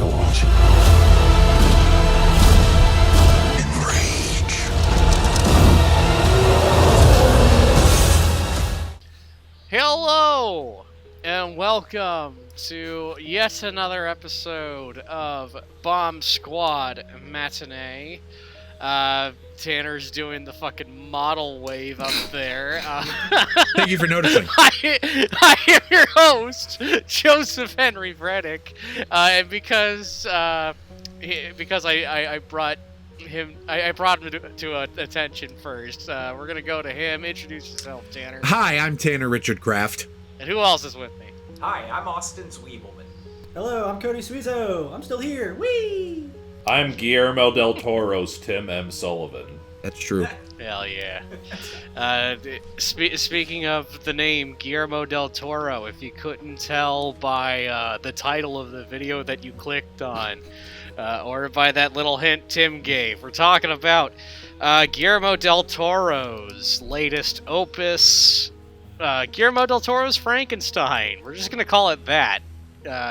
towards you. Enrage. Hello, and welcome to yet another episode of Bomb Squad Matinee. Tanner's doing the fucking model wave up there. Thank you for noticing. I am your host, Joseph Henry Reddick, and because I brought him to attention first. We're gonna go to him. Introduce yourself, Tanner. Hi, I'm Tanner Richard Kraft. And who else is with me? Hi, I'm Austin Zwiebelman. Hello, I'm Cody Suizo. I'm still here. Whee! I'm Guillermo Del Toro's Tim M. Sullivan. That's true. Hell yeah. Speaking of the name Guillermo Del Toro, if you couldn't tell by the title of the video that you clicked on, or by that little hint Tim gave, we're talking about Guillermo Del Toro's latest opus, Guillermo Del Toro's Frankenstein. We're just going to call it that,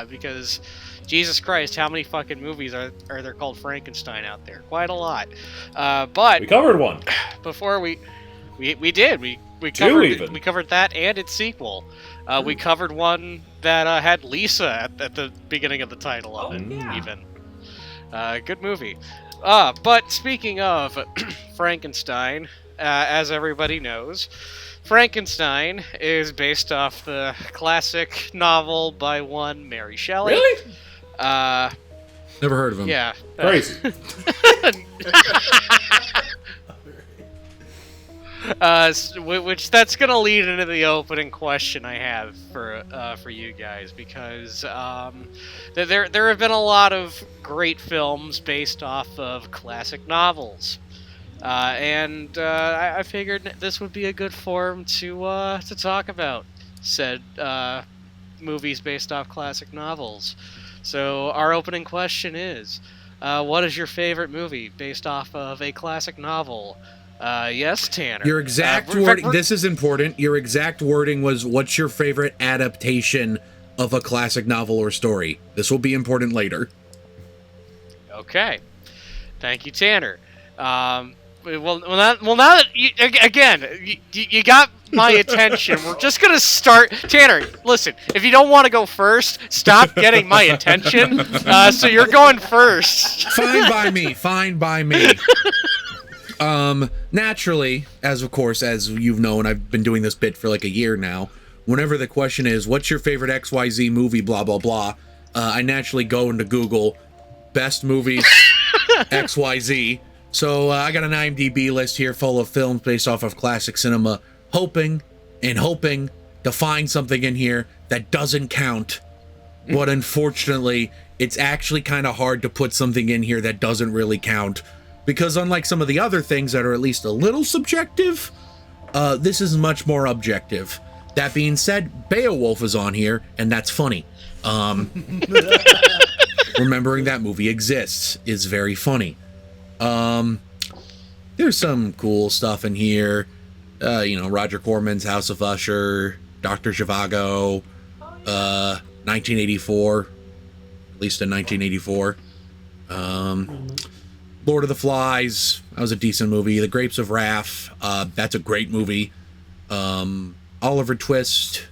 because Jesus Christ, how many fucking movies are there called Frankenstein out there? Quite a lot. But We covered one. before we did. We covered that and its sequel. We covered one that had Lisa at the beginning of the title of it, yeah. even. Good movie. But speaking of Frankenstein, as everybody knows, Frankenstein is based off the classic novel by one Mary Shelley. Really? Never heard of him. Yeah. Crazy. Which that's gonna lead into the opening question I have for you guys, because there have been a lot of great films based off of classic novels, and I figured this would be a good forum to talk about said movies based off classic novels. So our opening question is, what is your favorite movie based off of a classic novel? Yes, Tanner. Your exact wording, this is important. Your exact wording was, what's your favorite adaptation of a classic novel or story? This will be important later. Okay. Thank you, Tanner. Well, now that you got my attention, we're just gonna start. Tanner, listen. If you don't want to go first, stop getting my attention. So you're going first. Fine by me. Fine by me. Naturally, as you've known, I've been doing this bit for like a year now. Whenever the question is, what's your favorite XYZ movie, blah, blah, blah, I naturally go into Google, best movies, XYZ. So I got an IMDb list here full of films based off of classic cinema, hoping to find something in here that doesn't count. But unfortunately, it's actually kind of hard to put something in here that doesn't really count. Because unlike some of the other things that are at least a little subjective, this is much more objective. That being said, Beowulf is on here, and that's funny. Remembering that movie exists is very funny. There's some cool stuff in here. Roger Corman's House of Usher, Dr. Zhivago, 1984, at least in 1984. Lord of the Flies, that was a decent movie. The Grapes of Wrath, that's a great movie. Oliver Twist,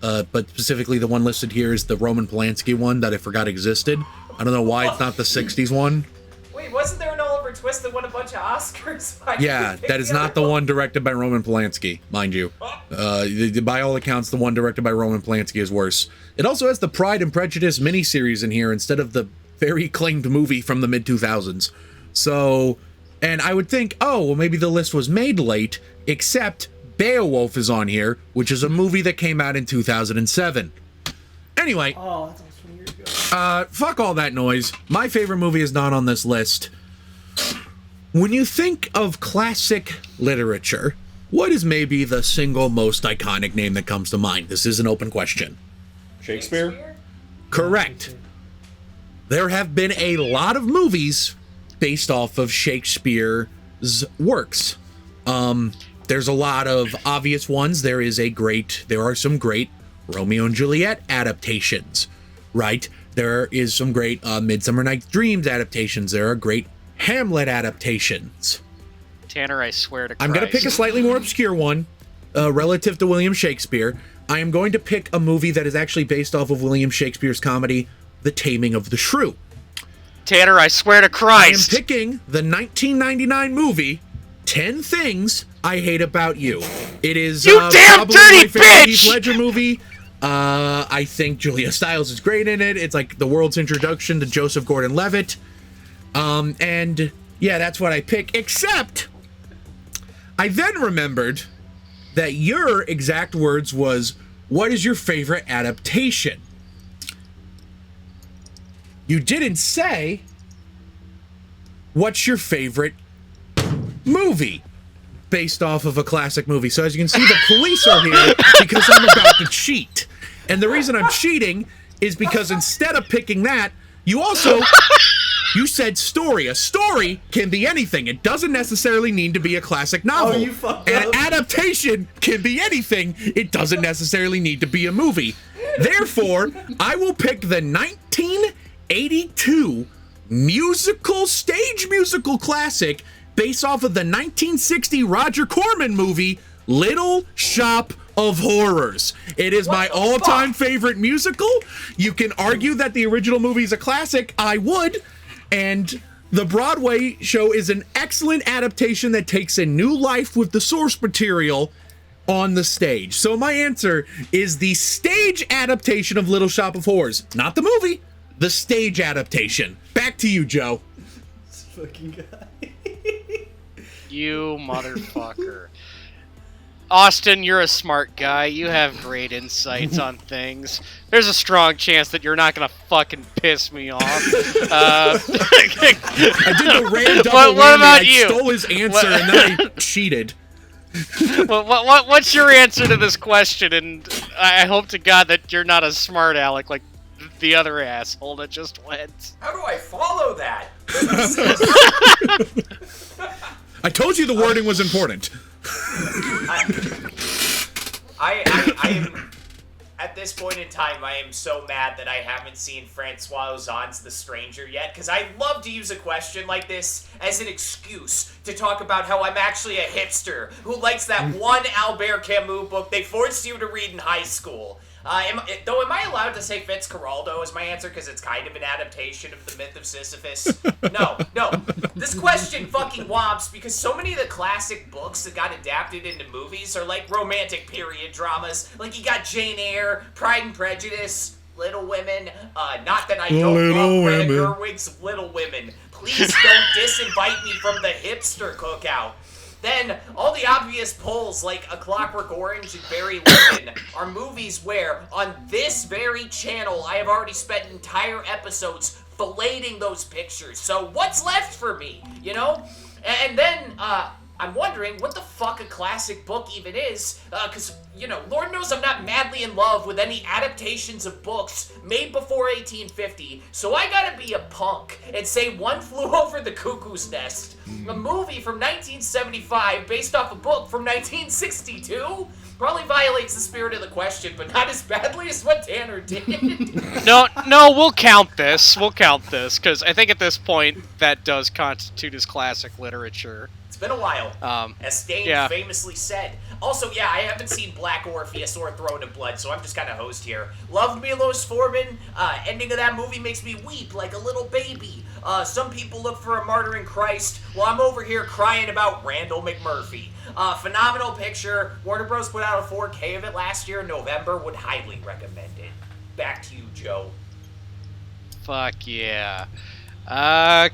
but specifically the one listed here is the Roman Polanski one that I forgot existed. I don't know why it's not the 60s one. Wait, wasn't there an Oliver Twist that won a bunch of Oscars? Yeah, that is not the one directed by Roman Polanski, mind you. By all accounts, the one directed by Roman Polanski is worse. It also has the Pride and Prejudice miniseries in here instead of the very acclaimed movie from the mid-2000s. So, and I would think, oh, well, maybe the list was made late, except Beowulf is on here, which is a movie that came out in 2007. Anyway. Oh, that's almost 20 years ago. Fuck all that noise. My favorite movie is not on this list. When you think of classic literature, what is maybe the single most iconic name that comes to mind? This is an open question. Shakespeare? Correct. There have been a lot of movies based off of Shakespeare's works. There's a lot of obvious ones. There are some great Romeo and Juliet adaptations, right? There is some great Midsummer Night's Dreams adaptations. There are great Hamlet adaptations. Tanner, I swear to Christ. I'm going to pick a slightly more obscure one relative to William Shakespeare. I am going to pick a movie that is actually based off of William Shakespeare's comedy, The Taming of the Shrew. Tanner, I swear to Christ. I am picking the 1999 movie 10 Things I Hate About You. It is You damn probably dirty my favorite bitch! Heath Ledger movie. I think Julia Stiles is great in it. It's like the world's introduction to Joseph Gordon-Levitt. And yeah, that's what I pick. Except, I then remembered that your exact words was, what is your favorite adaptation? You didn't say, what's your favorite movie based off of a classic movie. So as you can see, the police are here because I'm about to cheat. And the reason I'm cheating is because instead of picking that, you said story. A story can be anything. It doesn't necessarily need to be a classic novel. Oh, you fucked An up. adaptation can be anything. It doesn't necessarily need to be a movie. Therefore, I will pick the 1982 stage musical classic based off of the 1960 Roger Corman movie, Little Shop of Horrors. It is my all-time favorite musical. You can argue that the original movie is a classic. I would. And the Broadway show is an excellent adaptation that takes a new life with the source material on the stage. So my answer is the stage adaptation of Little Shop of Horrors. Not the movie, the stage adaptation. Back to you, Joe. This fucking guy. You motherfucker. Austin, you're a smart guy. You have great insights on things. There's a strong chance that you're not gonna fucking piss me off. I did the random double What whammy. about I you? stole his answer and then I cheated. What's your answer to this question? And I hope to God that you're not a smart aleck like the other asshole that just went. How do I follow that? I told you the wording was important. I am, at this point in time, I am so mad that I haven't seen Francois Ozon's The Stranger yet, because I love to use a question like this as an excuse to talk about how I'm actually a hipster who likes that one Albert Camus book they forced you to read in high school. Am I allowed to say Fitzcarraldo as my answer because it's kind of an adaptation of the myth of Sisyphus? No. This question fucking wobs because so many of the classic books that got adapted into movies are like romantic period dramas. Like you got Jane Eyre, Pride and Prejudice, Little Women. Not that I don't love Greta Gerwig's Little Women. Please don't disinvite me from the hipster cookout. Then, all the obvious pulls like A Clockwork Orange and Barry Lyndon are movies where, on this very channel, I have already spent entire episodes filleting those pictures. So, what's left for me, you know? And then, I'm wondering what the fuck a classic book even is, because, you know, Lord knows I'm not madly in love with any adaptations of books made before 1850, so I gotta be a punk and say One Flew Over the Cuckoo's Nest, a movie from 1975 based off a book from 1962? Probably violates the spirit of the question, but not as badly as what Tanner did. No, we'll count this. Because I think at this point, that does constitute as classic literature. It's been a while, as Stain famously said. Also, yeah, I haven't seen Black Orpheus or Throne of Blood, so I'm just kind of host here. Loved Milos Forman. Ending of that movie makes me weep like a little baby. Some people look for a martyr in Christ, while I'm over here crying about Randall McMurphy. Phenomenal picture. Warner Bros. Put out a 4K of it last year in November. Would highly recommend it. Back to you, Joe. Fuck yeah.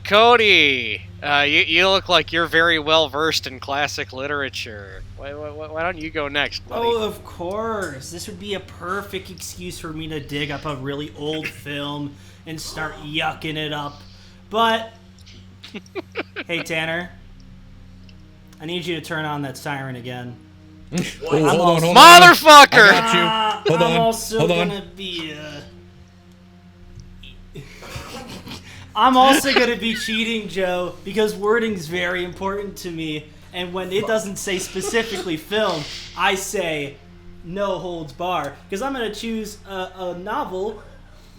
Cody, you look like you're very well versed in classic literature. Why don't you go next, buddy? Oh, of course. This would be a perfect excuse for me to dig up a really old film and start yucking it up. But, hey, Tanner, I need you to turn on that siren again. Hold on. Motherfucker! I got you. I'm also gonna be I'm also gonna be cheating, Joe, because wording's very important to me. And when it doesn't say specifically film, I say no holds bar. Because I'm gonna choose a novel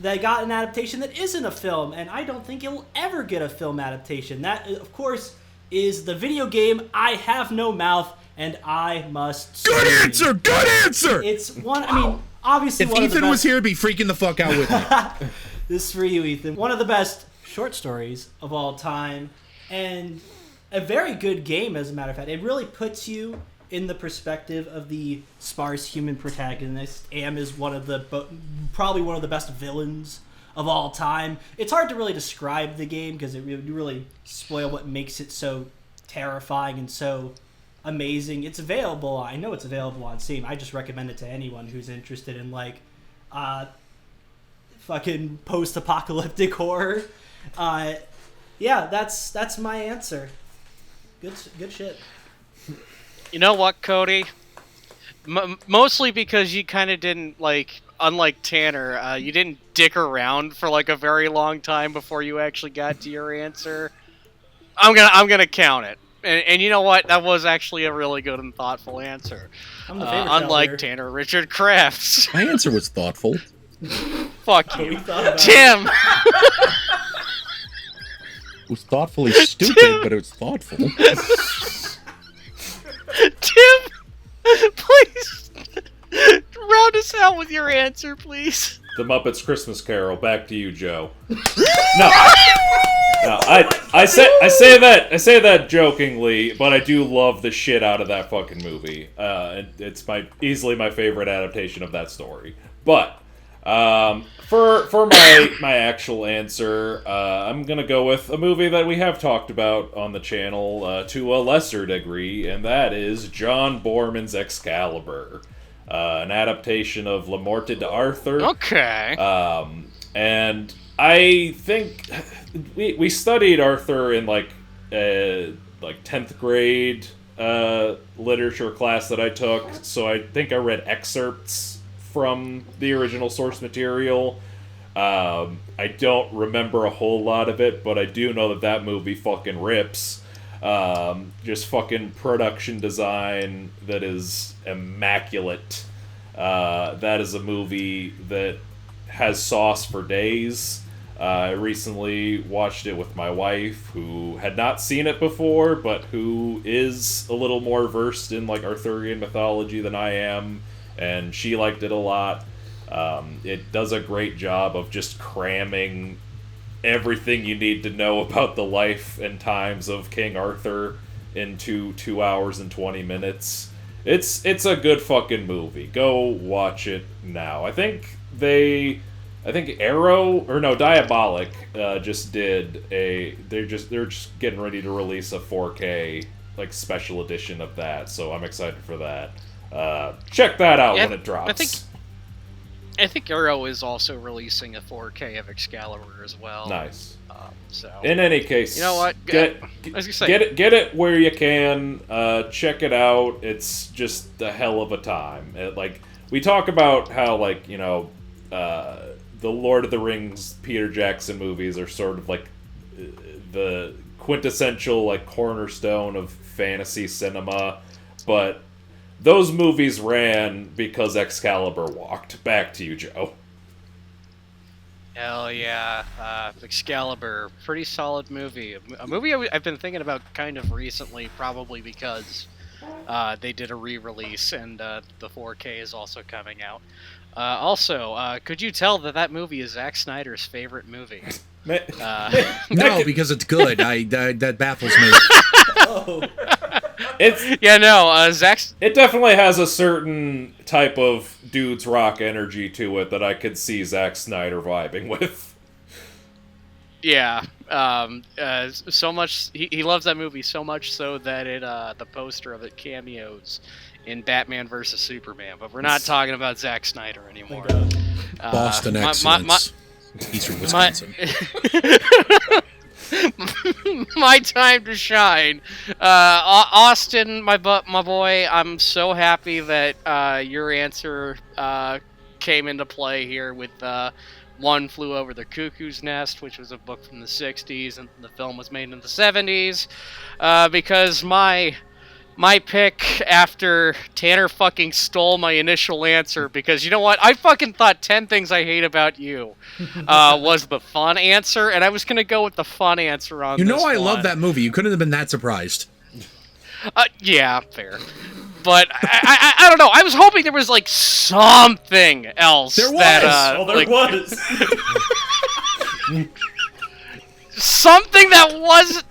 that got an adaptation that isn't a film, and I don't think it'll ever get a film adaptation. That, of course, is the video game I Have No Mouth and I Must Good Scream. answer! Good answer! It's one, I mean, obviously If one of the Ethan was best- here, he'd be freaking the fuck out with me. This is for you, Ethan. One of the best short stories of all time, and a very good game, as a matter of fact. It really puts you in the perspective of the sparse human protagonist. Am is probably one of the best villains of all time. It's hard to really describe the game because it would really spoil what makes it so terrifying and so amazing. It's available. I know it's available on Steam. I just recommend it to anyone who's interested in fucking post-apocalyptic horror. Yeah, that's my answer. Good shit. You know what, Cody? Mostly because you kind of didn't, unlike Tanner, you didn't dick around for a very long time before you actually got to your answer. I'm gonna count it. And you know what? That was actually a really good and thoughtful answer. I'm the favorite unlike here. Tanner Richard Crafts. My answer was thoughtful. Fuck We you. thought about Tim! It was thoughtfully stupid, but it was thoughtful. Tim! Please! Round us out with your answer, please. The Muppets Christmas Carol. Back to you, Joe. No, I say that jokingly, but I do love the shit out of that fucking movie. It's easily my favorite adaptation of that story. But for my actual answer, I'm gonna go with a movie that we have talked about on the channel to a lesser degree, and that is John Borman's Excalibur. An adaptation of La Morte d'Arthur. Okay. And I think we studied Arthur in 10th grade literature class that I took, so I think I read excerpts from the original source material. I don't remember a whole lot of it, but I do know that movie fucking rips. Just fucking production design that is immaculate. That is a movie that has sauce for days. I recently watched it with my wife, who had not seen it before, but who is a little more versed in Arthurian mythology than I am, and she liked it a lot. It does a great job of just cramming everything you need to know about the life and times of King Arthur into 2 hours and 20 minutes. It's a good fucking movie. Go watch it now. I think Diabolic just did they're just getting ready to release a 4K special edition of that, so I'm excited for that. Check that out when it drops. I think Arrow is also releasing a 4K of Excalibur as well. Nice. So in any case, you know what? Get it where you can. Check it out. It's just a hell of a time. We talk about how the Lord of the Rings Peter Jackson movies are sort of the quintessential cornerstone of fantasy cinema, but those movies ran because Excalibur walked. Back to you, Joe. Hell yeah. Excalibur, pretty solid movie. A movie I've been thinking about kind of recently, probably because they did a re-release and the 4K is also coming out. Also, could you tell that movie is Zack Snyder's favorite movie? No, because it's good. That baffles me. Oh. Zack's... It definitely has a certain type of dude's rock energy to it that I could see Zack Snyder vibing with. Yeah, so much he loves that movie so much so that the poster of it cameos in Batman vs Superman. But we're not talking about Zack Snyder anymore. Boston excellence. Eastern Wisconsin. My time to shine. Austin, my boy, I'm so happy that your answer came into play here with One Flew Over the Cuckoo's Nest, which was a book from the 60s, and the film was made in the 70s, because my my pick after Tanner fucking stole my initial answer, because you know what? I fucking thought 10 Things I Hate About You was the fun answer, and I was going to go with the fun answer on You know this I one. love that movie. You couldn't have been that surprised. Yeah, fair. But I don't know. I was hoping there was like something else. There was! There was. Something that was...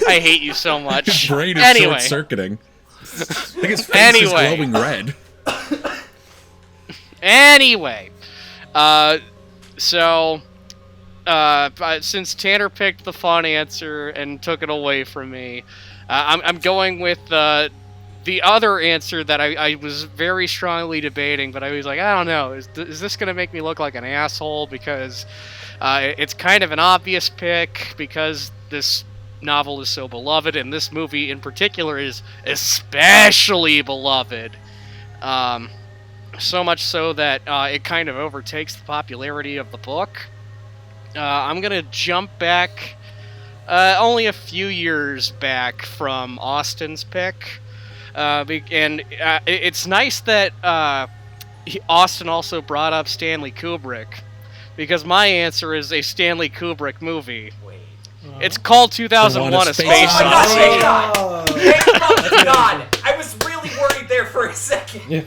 I hate you so much. His brain is Anyway. short-circuiting. I think his face is glowing red. Anyway, so since Tanner picked the fun answer and took it away from me, I'm going with the other answer that I was very strongly debating, but I was like, I don't know, is this going to make me look like an asshole? Because it's kind of an obvious pick, because this novel is so beloved, and this movie in particular is especially beloved. So much so that it kind of overtakes the popularity of the book. I'm going to jump back only a few years back from Austin's pick. And it's nice that Austin also brought up Stanley Kubrick, because my answer is a Stanley Kubrick movie. Wait. It's called 2001: A Space Odyssey. Oh my God! Thank fucking God! I was really worried there for a second. Yeah.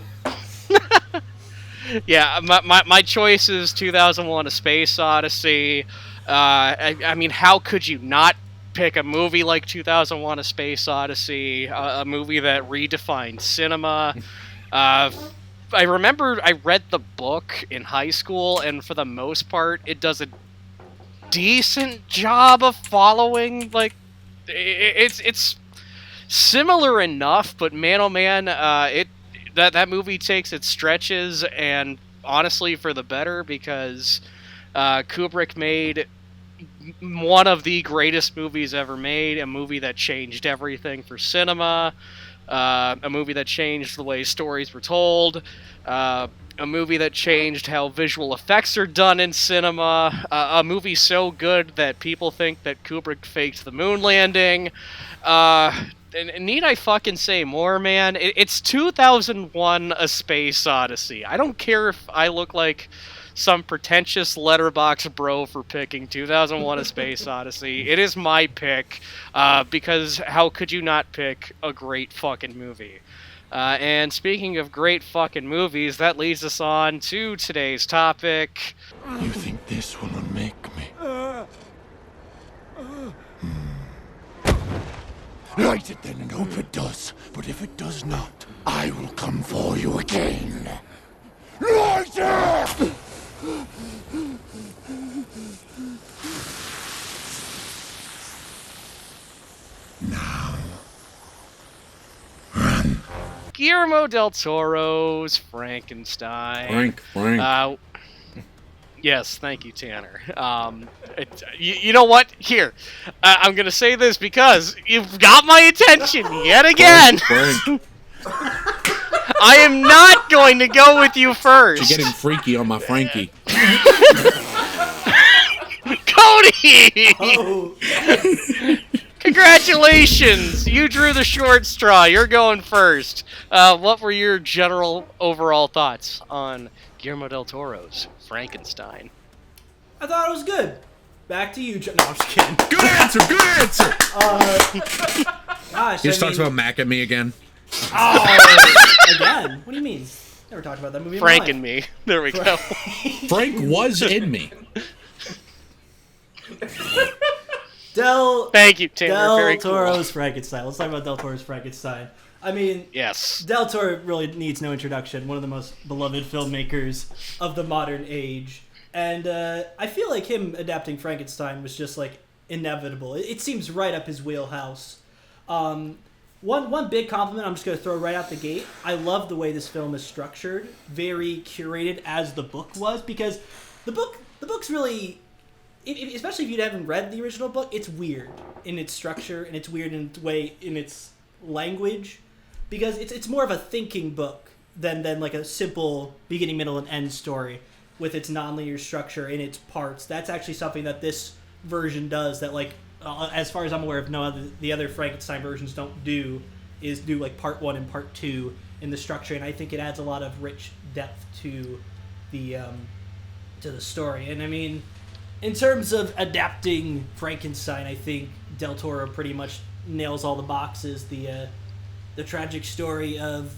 Yeah, my choice is 2001: A Space Odyssey. I mean, how could you not pick a movie like 2001: A Space Odyssey, a movie that redefined cinema? I remember I read the book in high school, and for the most part, it does a decent job of following, like, it's similar enough, but man, oh man, that movie takes its stretches, and honestly for the better, because Kubrick made one of the greatest movies ever made, a movie that changed everything for cinema, a movie that changed the way stories were told, a movie that changed how visual effects are done in cinema, a movie so good that people think that Kubrick faked the moon landing. And need I fucking say more, man? It's 2001: A Space Odyssey. I don't care if I look like some pretentious letterbox bro for picking 2001: A Space Odyssey. It is my pick, because how could you not pick a great fucking movie? And speaking of great fucking movies, that leads us on to today's topic. You think this will unmake me? Light it then and hope it does. But if it does not, I will come for you again. Light it! Now. Run. Guillermo Del Toro's Frankenstein. Frank. Yes, thank you, Tanner. You know what? Here, I'm gonna say this because you've got my attention yet again. Frank. I am not going to go with you first. You're getting freaky on my Frankie. Cody! Oh, Congratulations! You drew the short straw. You're going first. What were your general overall thoughts on Guillermo Del Toro's Frankenstein? I thought it was good. Back to you, No, I'm just kidding. Good answer. Good answer. Gosh, He just talks about Mac at me again. Oh, again? What do you mean? Never talked about that movie in my Frank life. and me. There we go. Frank was in me. Thank you, Tanner. Del Very cool. Toro's Frankenstein. Let's talk about Del Toro's Frankenstein. I mean, Yes. Del Toro really needs no introduction. One of the most beloved filmmakers of the modern age. And I feel like him adapting Frankenstein was just, like, inevitable. It seems right up his wheelhouse. One big compliment I'm just going to throw right out the gate. I love the way this film is structured. Very curated as the book was. Because the book's really... especially if you haven't read the original book, it's weird in its structure, and it's weird in its way, in its language, because it's more of a thinking book than like a simple beginning, middle, and end story with its nonlinear structure in its parts. That's actually something that this version does that, like, as far as I'm aware of, the other Frankenstein versions don't do is do like part 1 and part 2 in the structure, and I think it adds a lot of rich depth to the story. And I mean, in terms of adapting Frankenstein, I think Del Toro pretty much nails all the boxes. The tragic story of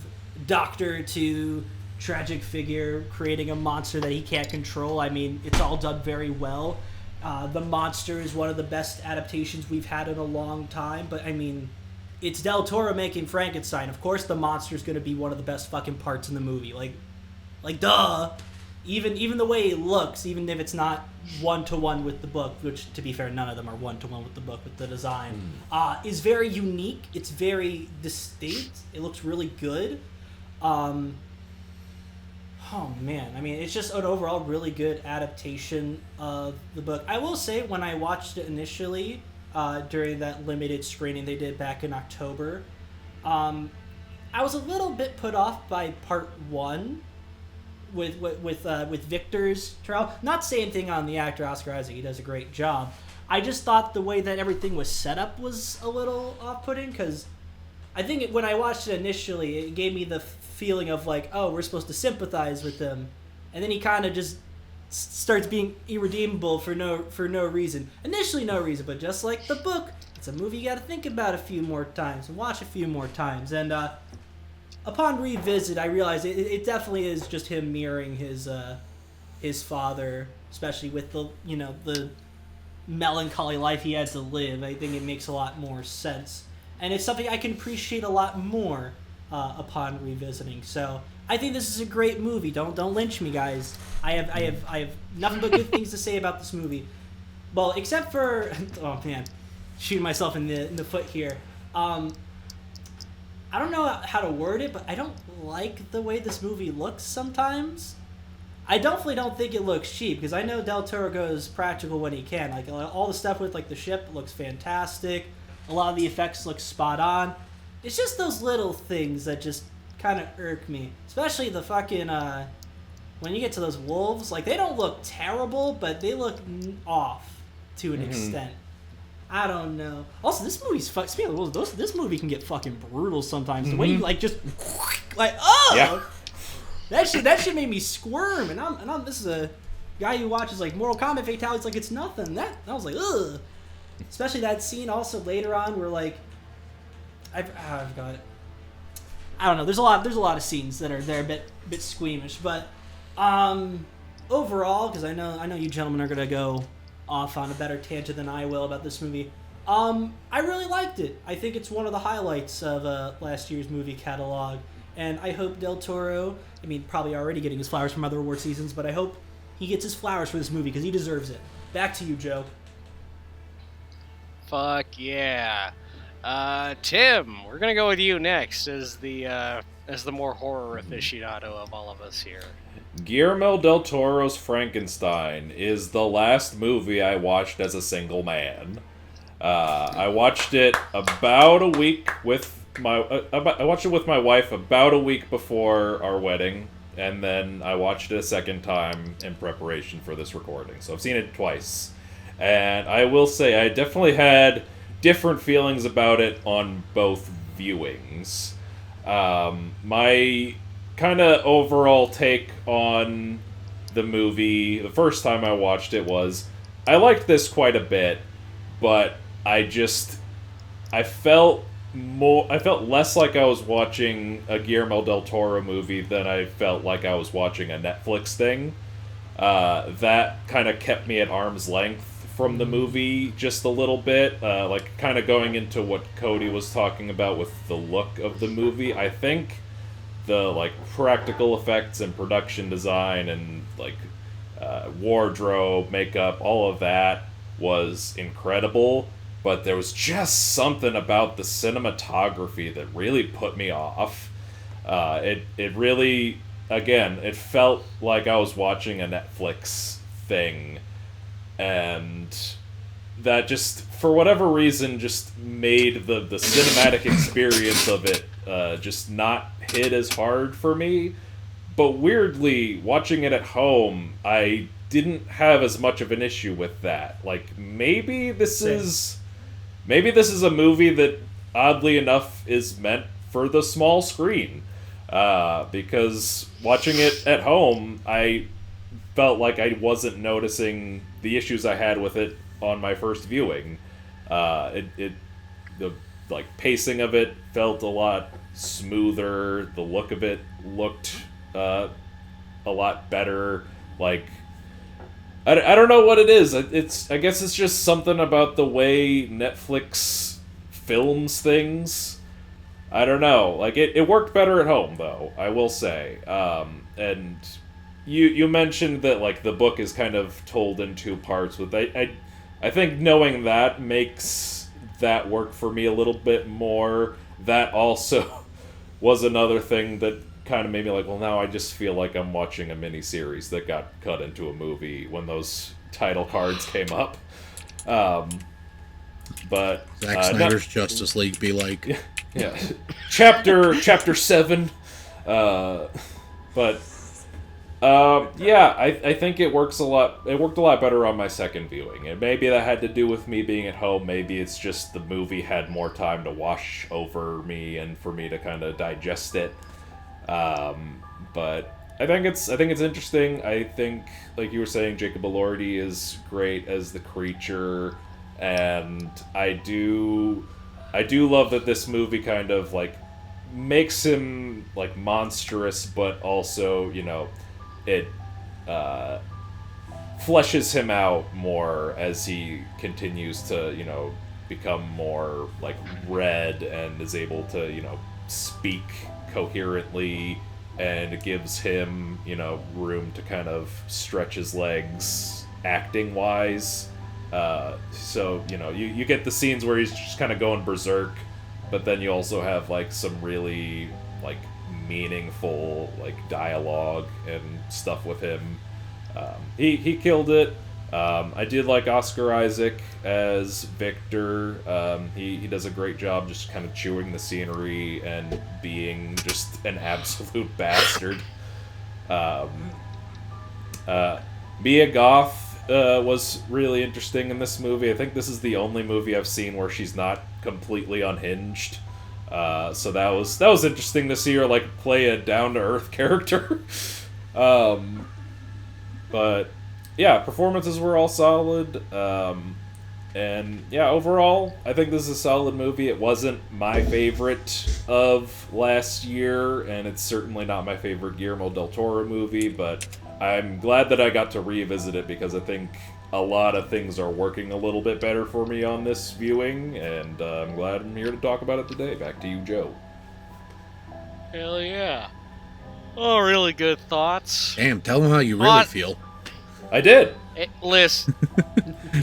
doctor to tragic figure creating a monster that he can't control. I mean, it's all done very well. The monster is one of the best adaptations we've had in a long time, but I mean, it's Del Toro making Frankenstein. Of course the monster is going to be one of the best fucking parts in the movie. Like duh. Even the way it looks, even if it's not one-to-one with the book, which, to be fair, none of them are one-to-one with the book, with the design, is very unique. It's very distinct. It looks really good. Oh, man. I mean, it's just an overall really good adaptation of the book. I will say, when I watched it initially, during that limited screening they did back in October, I was a little bit put off by part 1, with Victor's trial. Not saying anything on the actor Oscar Isaac, he does a great job. I just thought the way that everything was set up was a little off-putting, because I think when I watched it initially, it gave me the feeling of like, oh, we're supposed to sympathize with him, and then he kind of just starts being irredeemable for no reason. Initially no reason, but just like the book, it's a movie you got to think about a few more times and watch a few more times. And upon revisit, I realized it definitely is just him mirroring his father, especially with the melancholy life he had to live. I think it makes a lot more sense, and it's something I can appreciate a lot more upon revisiting. So I think this is a great movie. Don't lynch me, guys. I have nothing but good things to say about this movie. Well, except for oh man, shooting myself in the foot here. I don't know how to word it, but I don't like the way this movie looks sometimes. I definitely don't think it looks cheap, because I know Del Toro goes practical when he can. Like, all the stuff with like the ship looks fantastic. A lot of the effects look spot on. It's just those little things that just kind of irk me. Especially the fucking, when you get to those wolves, like, they don't look terrible, but they look off to an extent. I don't know. Also, this movie's speaking of wolves, this movie can get fucking brutal sometimes. The way you like just like that shit made me squirm. And I'm this is a guy who watches like Mortal Kombat fatalities like it's nothing. That I was like ugh. Especially that scene also later on where like I've got it. I don't know. There's a lot of scenes that are a bit squeamish, but overall, because I know you gentlemen are gonna go off on a better tangent than I will about this movie. I really liked it. I think it's one of the highlights of last year's movie catalog, and I hope Del Toro, I mean, probably already getting his flowers from other award seasons, but I hope he gets his flowers for this movie because he deserves it. Back to you, Joe. Fuck yeah. Tim, we're gonna go with you next as the more horror aficionado of all of us here. Guillermo Del Toro's Frankenstein is the last movie I watched as a single man. I watched it about a week with my wife about a week before our wedding, and then I watched it a second time in preparation for this recording. So I've seen it twice, and I will say I definitely had different feelings about it on both viewings. My kind of overall take on the movie the first time I watched it was I liked this quite a bit, but I felt less like I was watching a Guillermo Del Toro movie than I felt like I was watching a Netflix thing. That kind of kept me at arm's length from the movie just a little bit, like kind of going into what Cody was talking about with the look of the movie. I think the like practical effects and production design and like wardrobe, makeup, all of that was incredible, but there was just something about the cinematography that really put me off. It really, again, it felt like I was watching a Netflix thing, and that just, for whatever reason, just made the cinematic experience of it just not hit as hard for me. But weirdly, watching it at home, I didn't have as much of an issue with that. Like, maybe this is maybe this is a movie that, oddly enough, is meant for the small screen. Because watching it at home, I felt like I wasn't noticing the issues I had with it on my first viewing. The pacing of it felt a lot smoother. The look of it looked a lot better. Like, I don't know what it is. I guess it's just something about the way Netflix films things. I don't know. Like, it worked better at home, though, I will say. And you mentioned that, like, the book is kind of told in two parts. With I think knowing that makes that work for me a little bit more. That also was another thing that kind of made me like, well, now I just feel like I'm watching a miniseries that got cut into a movie when those title cards came up. But Zack Snyder's Justice League be like, yeah, chapter 7. But yeah, I think it works a lot. It worked a lot better on my second viewing, and maybe that had to do with me being at home. Maybe it's just the movie had more time to wash over me and for me to kind of digest it. But I think it's interesting. I think, like you were saying, Jacob Elordi is great as the creature, and I do love that this movie kind of like makes him like monstrous, but also, you know, it fleshes him out more as he continues to, you know, become more like red and is able to, you know, speak coherently, and it gives him, you know, room to kind of stretch his legs acting wise. So, you know, you get the scenes where he's just kind of going berserk, but then you also have like some really like meaningful like dialogue and stuff with him. He killed it. I did like Oscar Isaac as Victor. He does a great job just kind of chewing the scenery and being just an absolute bastard. Mia Goth was really interesting in this movie. I think this is the only movie I've seen where she's not completely unhinged. So that was interesting to see her like play a down-to-earth character. But yeah, performances were all solid. And yeah, overall, I think this is a solid movie. It wasn't my favorite of last year, and it's certainly not my favorite Guillermo Del Toro movie, but I'm glad that I got to revisit it because I think a lot of things are working a little bit better for me on this viewing, and I'm glad I'm here to talk about it today. Back to you, Joe. Hell yeah. Oh, really good thoughts. damn, tell them how you really feel. I did. Hey, listen,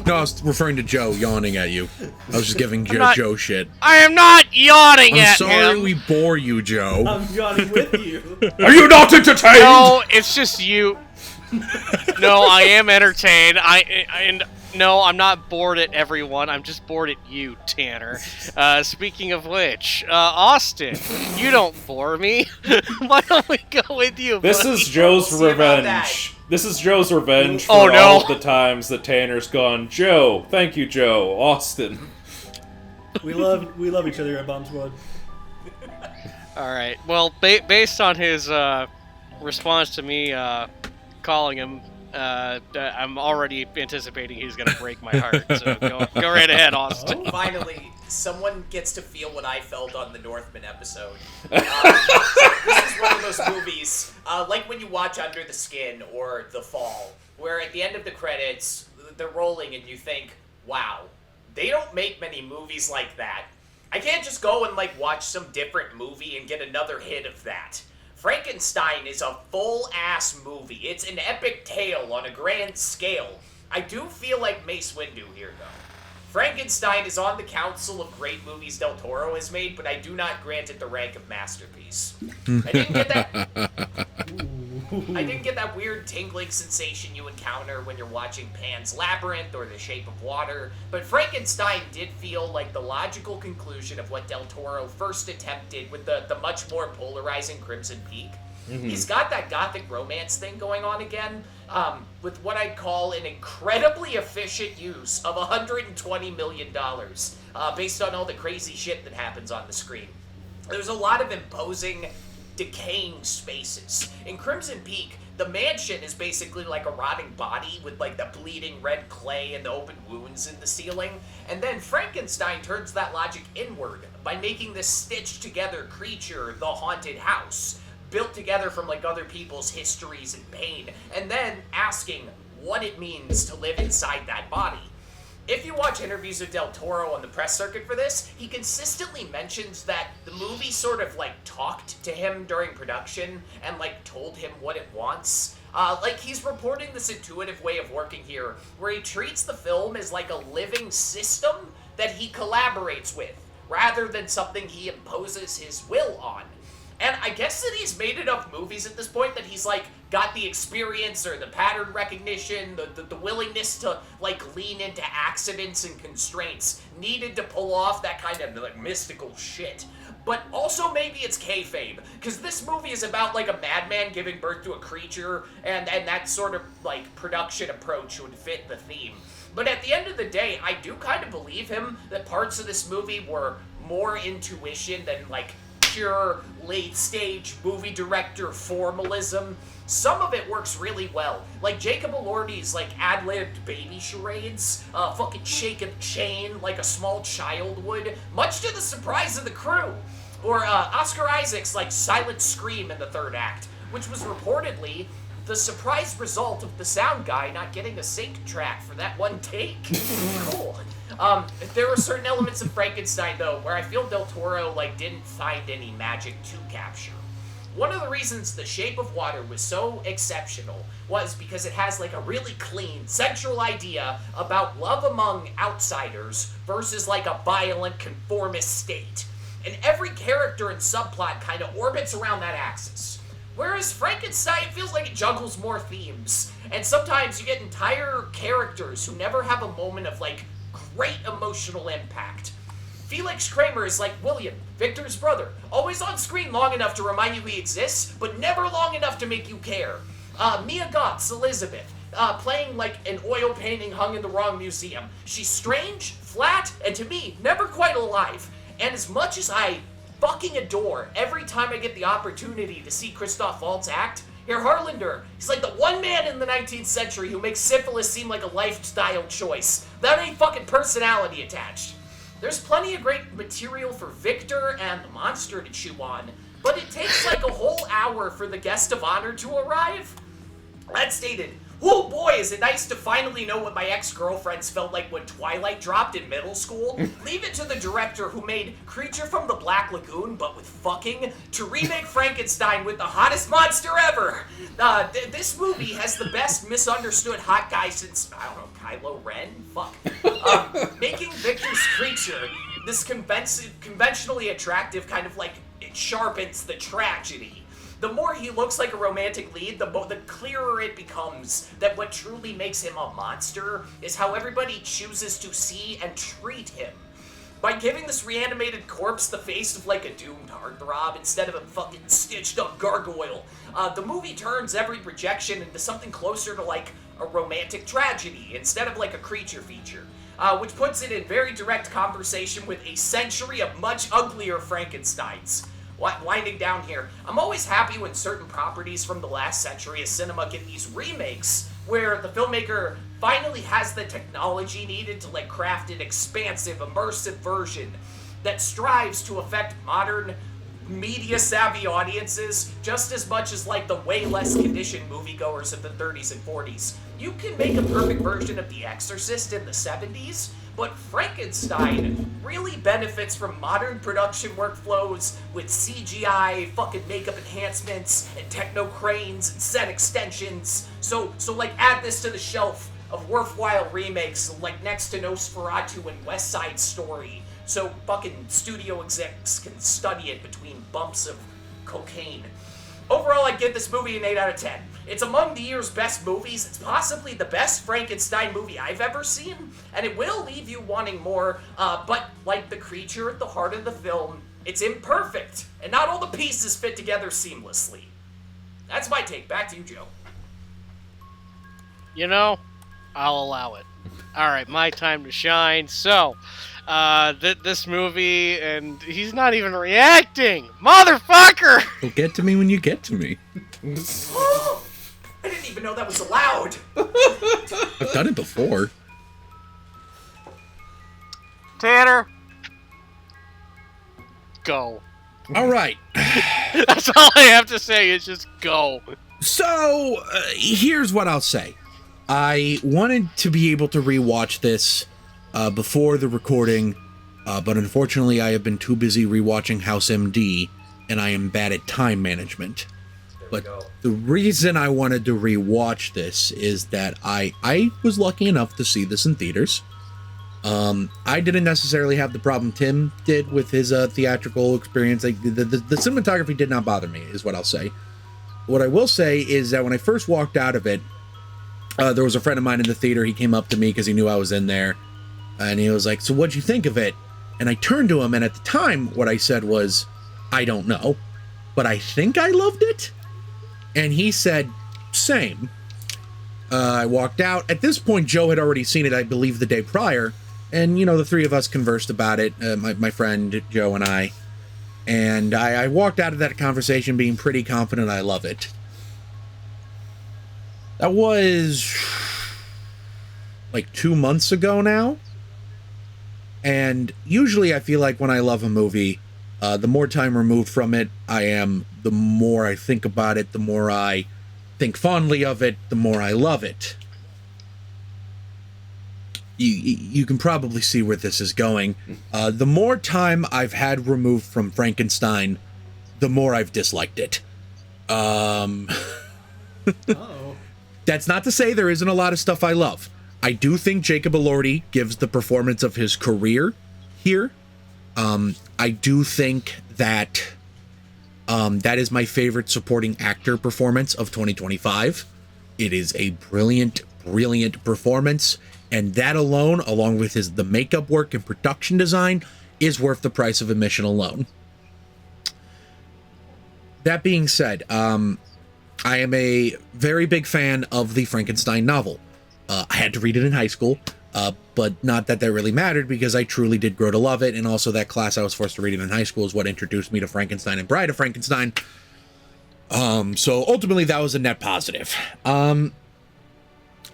No, I was referring to Joe yawning at you. I was just giving Joe shit. I am not yawning I'm at sorry him. we bore you, Joe. I'm yawning with you. Are you not entertained? No, it's just you. No, I am entertained. No, I'm not bored at everyone. I'm just bored at you, Tanner. Speaking of which, Austin, you don't bore me. Why don't we go with you? This buddy? is Joe's We'll see about that. revenge. This is Joe's revenge for Oh, no. all of the times that Tanner's gone, Joe, thank you, Joe, Austin. We love each other at Bomb Squad. All right. Well, based on his response to me calling him, I'm already anticipating he's gonna break my heart. So go right ahead, Austin. Finally, someone gets to feel what I felt on the Northman episode. This is one of those movies, like when you watch Under the Skin or The Fall, where at the end of the credits, they're rolling and you think, wow, they don't make many movies like that. I can't just go and like watch some different movie and get another hit of that. Frankenstein is a full-ass movie. It's an epic tale on a grand scale. I do feel like Mace Windu here, though. Frankenstein is on the council of great movies Del Toro has made, but I do not grant it the rank of masterpiece. I didn't get that weird tingling sensation you encounter when you're watching Pan's Labyrinth or The Shape of Water, but Frankenstein did feel like the logical conclusion of what Del Toro first attempted with the much more polarizing Crimson Peak. He's got that gothic romance thing going on again, with what I'd call an incredibly efficient use of $120 million, based on all the crazy shit that happens on the screen. There's a lot of imposing, decaying spaces. In Crimson Peak, the mansion is basically like a rotting body with like the bleeding red clay and the open wounds in the ceiling. And then Frankenstein turns that logic inward by making this stitched together creature the haunted house, built together from like other people's histories and pain, and then asking what it means to live inside that body. If you watch interviews with Del Toro on the press circuit for this, he consistently mentions that the movie sort of like talked to him during production and like told him what it wants. Like he's reporting this intuitive way of working here where he treats the film as like a living system that he collaborates with rather than something he imposes his will on. And I guess that he's made enough movies at this point that he's, like, got the experience or the pattern recognition, the willingness to, like, lean into accidents and constraints needed to pull off that kind of, like, mystical shit. But also maybe it's kayfabe, because this movie is about, like, a madman giving birth to a creature, and that sort of, like, production approach would fit the theme. But at the end of the day, I do kind of believe him that parts of this movie were more intuition than, like, pure late-stage movie director formalism. Some of it works really well. Like Jacob Elordi's like ad-libbed baby charades, fucking shaking the chain like a small child would, much to the surprise of the crew. Or Oscar Isaac's like silent scream in the third act, which was reportedly the surprise result of the sound guy not getting a sync track for that one take. Cool. There were certain elements of Frankenstein, though, where I feel Del Toro, like, didn't find any magic to capture. One of the reasons The Shape of Water was so exceptional was because it has, like, a really clean, central idea about love among outsiders versus, like, a violent, conformist state. And every character and subplot kind of orbits around that axis. Whereas Frankenstein feels like it juggles more themes, and sometimes you get entire characters who never have a moment of, like, great emotional impact. Felix Kramer is like William, Victor's brother, always on screen long enough to remind you he exists, but never long enough to make you care. Mia Goth's Elizabeth, playing like an oil painting hung in the wrong museum. She's strange, flat, and to me, never quite alive. And as much as I fucking adore every time I get the opportunity to see Christoph Waltz act, Herr Harlander, he's like the one man in the 19th century who makes syphilis seem like a lifestyle choice. That ain't fucking personality attached. There's plenty of great material for Victor and the monster to chew on, but it takes like a whole hour for the guest of honor to arrive. That stated, oh boy, is it nice to finally know what my ex-girlfriends felt like when Twilight dropped in middle school. Leave it to the director who made Creature from the Black Lagoon, but with fucking, to remake Frankenstein with the hottest monster ever. This movie has the best misunderstood hot guy since, I don't know, Kylo Ren? Fuck. Making Victor's creature this conventionally attractive kind of like, it sharpens the tragedy. The more he looks like a romantic lead, the clearer it becomes that what truly makes him a monster is how everybody chooses to see and treat him. By giving this reanimated corpse the face of like a doomed heartthrob instead of a fucking stitched up gargoyle, the movie turns every rejection into something closer to like a romantic tragedy instead of like a creature feature. Which puts it in very direct conversation with a century of much uglier Frankensteins. Winding down here, I'm always happy when certain properties from the last century of cinema get these remakes where the filmmaker finally has the technology needed to like craft an expansive, immersive version that strives to affect modern media-savvy audiences just as much as like the way less conditioned moviegoers of the 30s and 40s. You can make a perfect version of The Exorcist in the 70s, but Frankenstein really benefits from modern production workflows with CGI, fucking makeup enhancements, and techno cranes and set extensions. So like add this to the shelf of worthwhile remakes like next to Nosferatu and West Side Story, so fucking studio execs can study it between bumps of cocaine. Overall, I give this movie an 8 out of 10. It's among the year's best movies. It's possibly the best Frankenstein movie I've ever seen, and it will leave you wanting more, but like the creature at the heart of the film, it's imperfect, and not all the pieces fit together seamlessly. That's my take. Back to you, Joe. You know, I'll allow it. All right, my time to shine. So, this movie, and he's not even reacting, motherfucker. You'll get to me when you get to me. I didn't even know that was allowed. I've done it before. Tanner, go. All right. That's all I have to say is just go. So, here's what I'll say. I wanted to be able to rewatch this before the recording, but unfortunately I have been too busy rewatching House MD, and I am bad at time management. But the reason I wanted to rewatch this is that I was lucky enough to see this in theaters. I didn't necessarily have the problem Tim did with his theatrical experience. Like the cinematography did not bother me, is what I'll say. What I will say is that when I first walked out of it, there was a friend of mine in the theater. He came up to me because he knew I was in there, and he was like, "So what'd you think of it?" And I turned to him, and at the time, what I said was, "I don't know, but I think I loved it." And he said, "Same." I walked out. At this point, Joe had already seen it, I believe, the day prior, and, you know, the three of us conversed about it, my friend Joe and I, and I walked out of that conversation being pretty confident I love it. That was like 2 months ago now, and usually I feel like when I love a movie, the more time removed from it I am, the more I think about it, the more I think fondly of it, the more I love it. You can probably see where this is going. The more time I've had removed from Frankenstein, the more I've disliked it. That's not to say there isn't a lot of stuff I love. I do think Jacob Elordi gives the performance of his career here. I do think that that is my favorite supporting actor performance of 2025. It is a brilliant, brilliant performance, and that alone, along with the makeup work and production design, is worth the price of admission alone. That being said, I am a very big fan of the Frankenstein novel. I had to read it in high school, but not that that really mattered, because I truly did grow to love it, and also that class I was forced to read it in high school is what introduced me to Frankenstein and Bride of Frankenstein. So ultimately that was a net positive.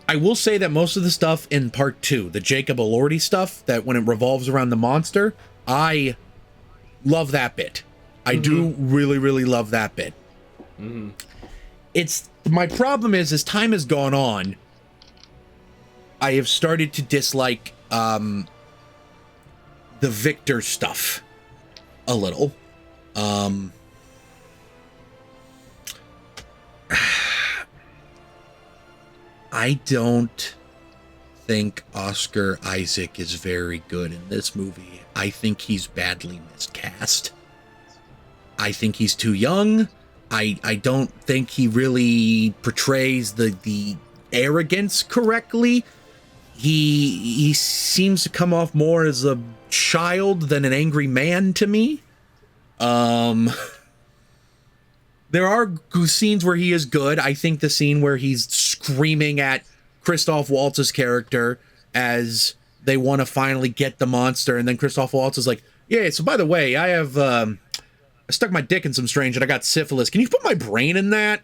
I will say that most of the stuff in part 2, the Jacob Elordi stuff, that when it revolves around the monster, I love that bit. I do really, really love that bit. It's my problem is, as time has gone on, I have started to dislike the Victor stuff a little. I don't think Oscar Isaac is very good in this movie. I think he's badly miscast. I think he's too young. I don't think he really portrays the arrogance correctly. He seems to come off more as a child than an angry man to me. There are scenes where he is good. I think the scene where he's screaming at Christoph Waltz's character as they want to finally get the monster, and then Christoph Waltz is like, "Yeah, so by the way, I have I stuck my dick in some strange and I got syphilis. Can you put my brain in that?"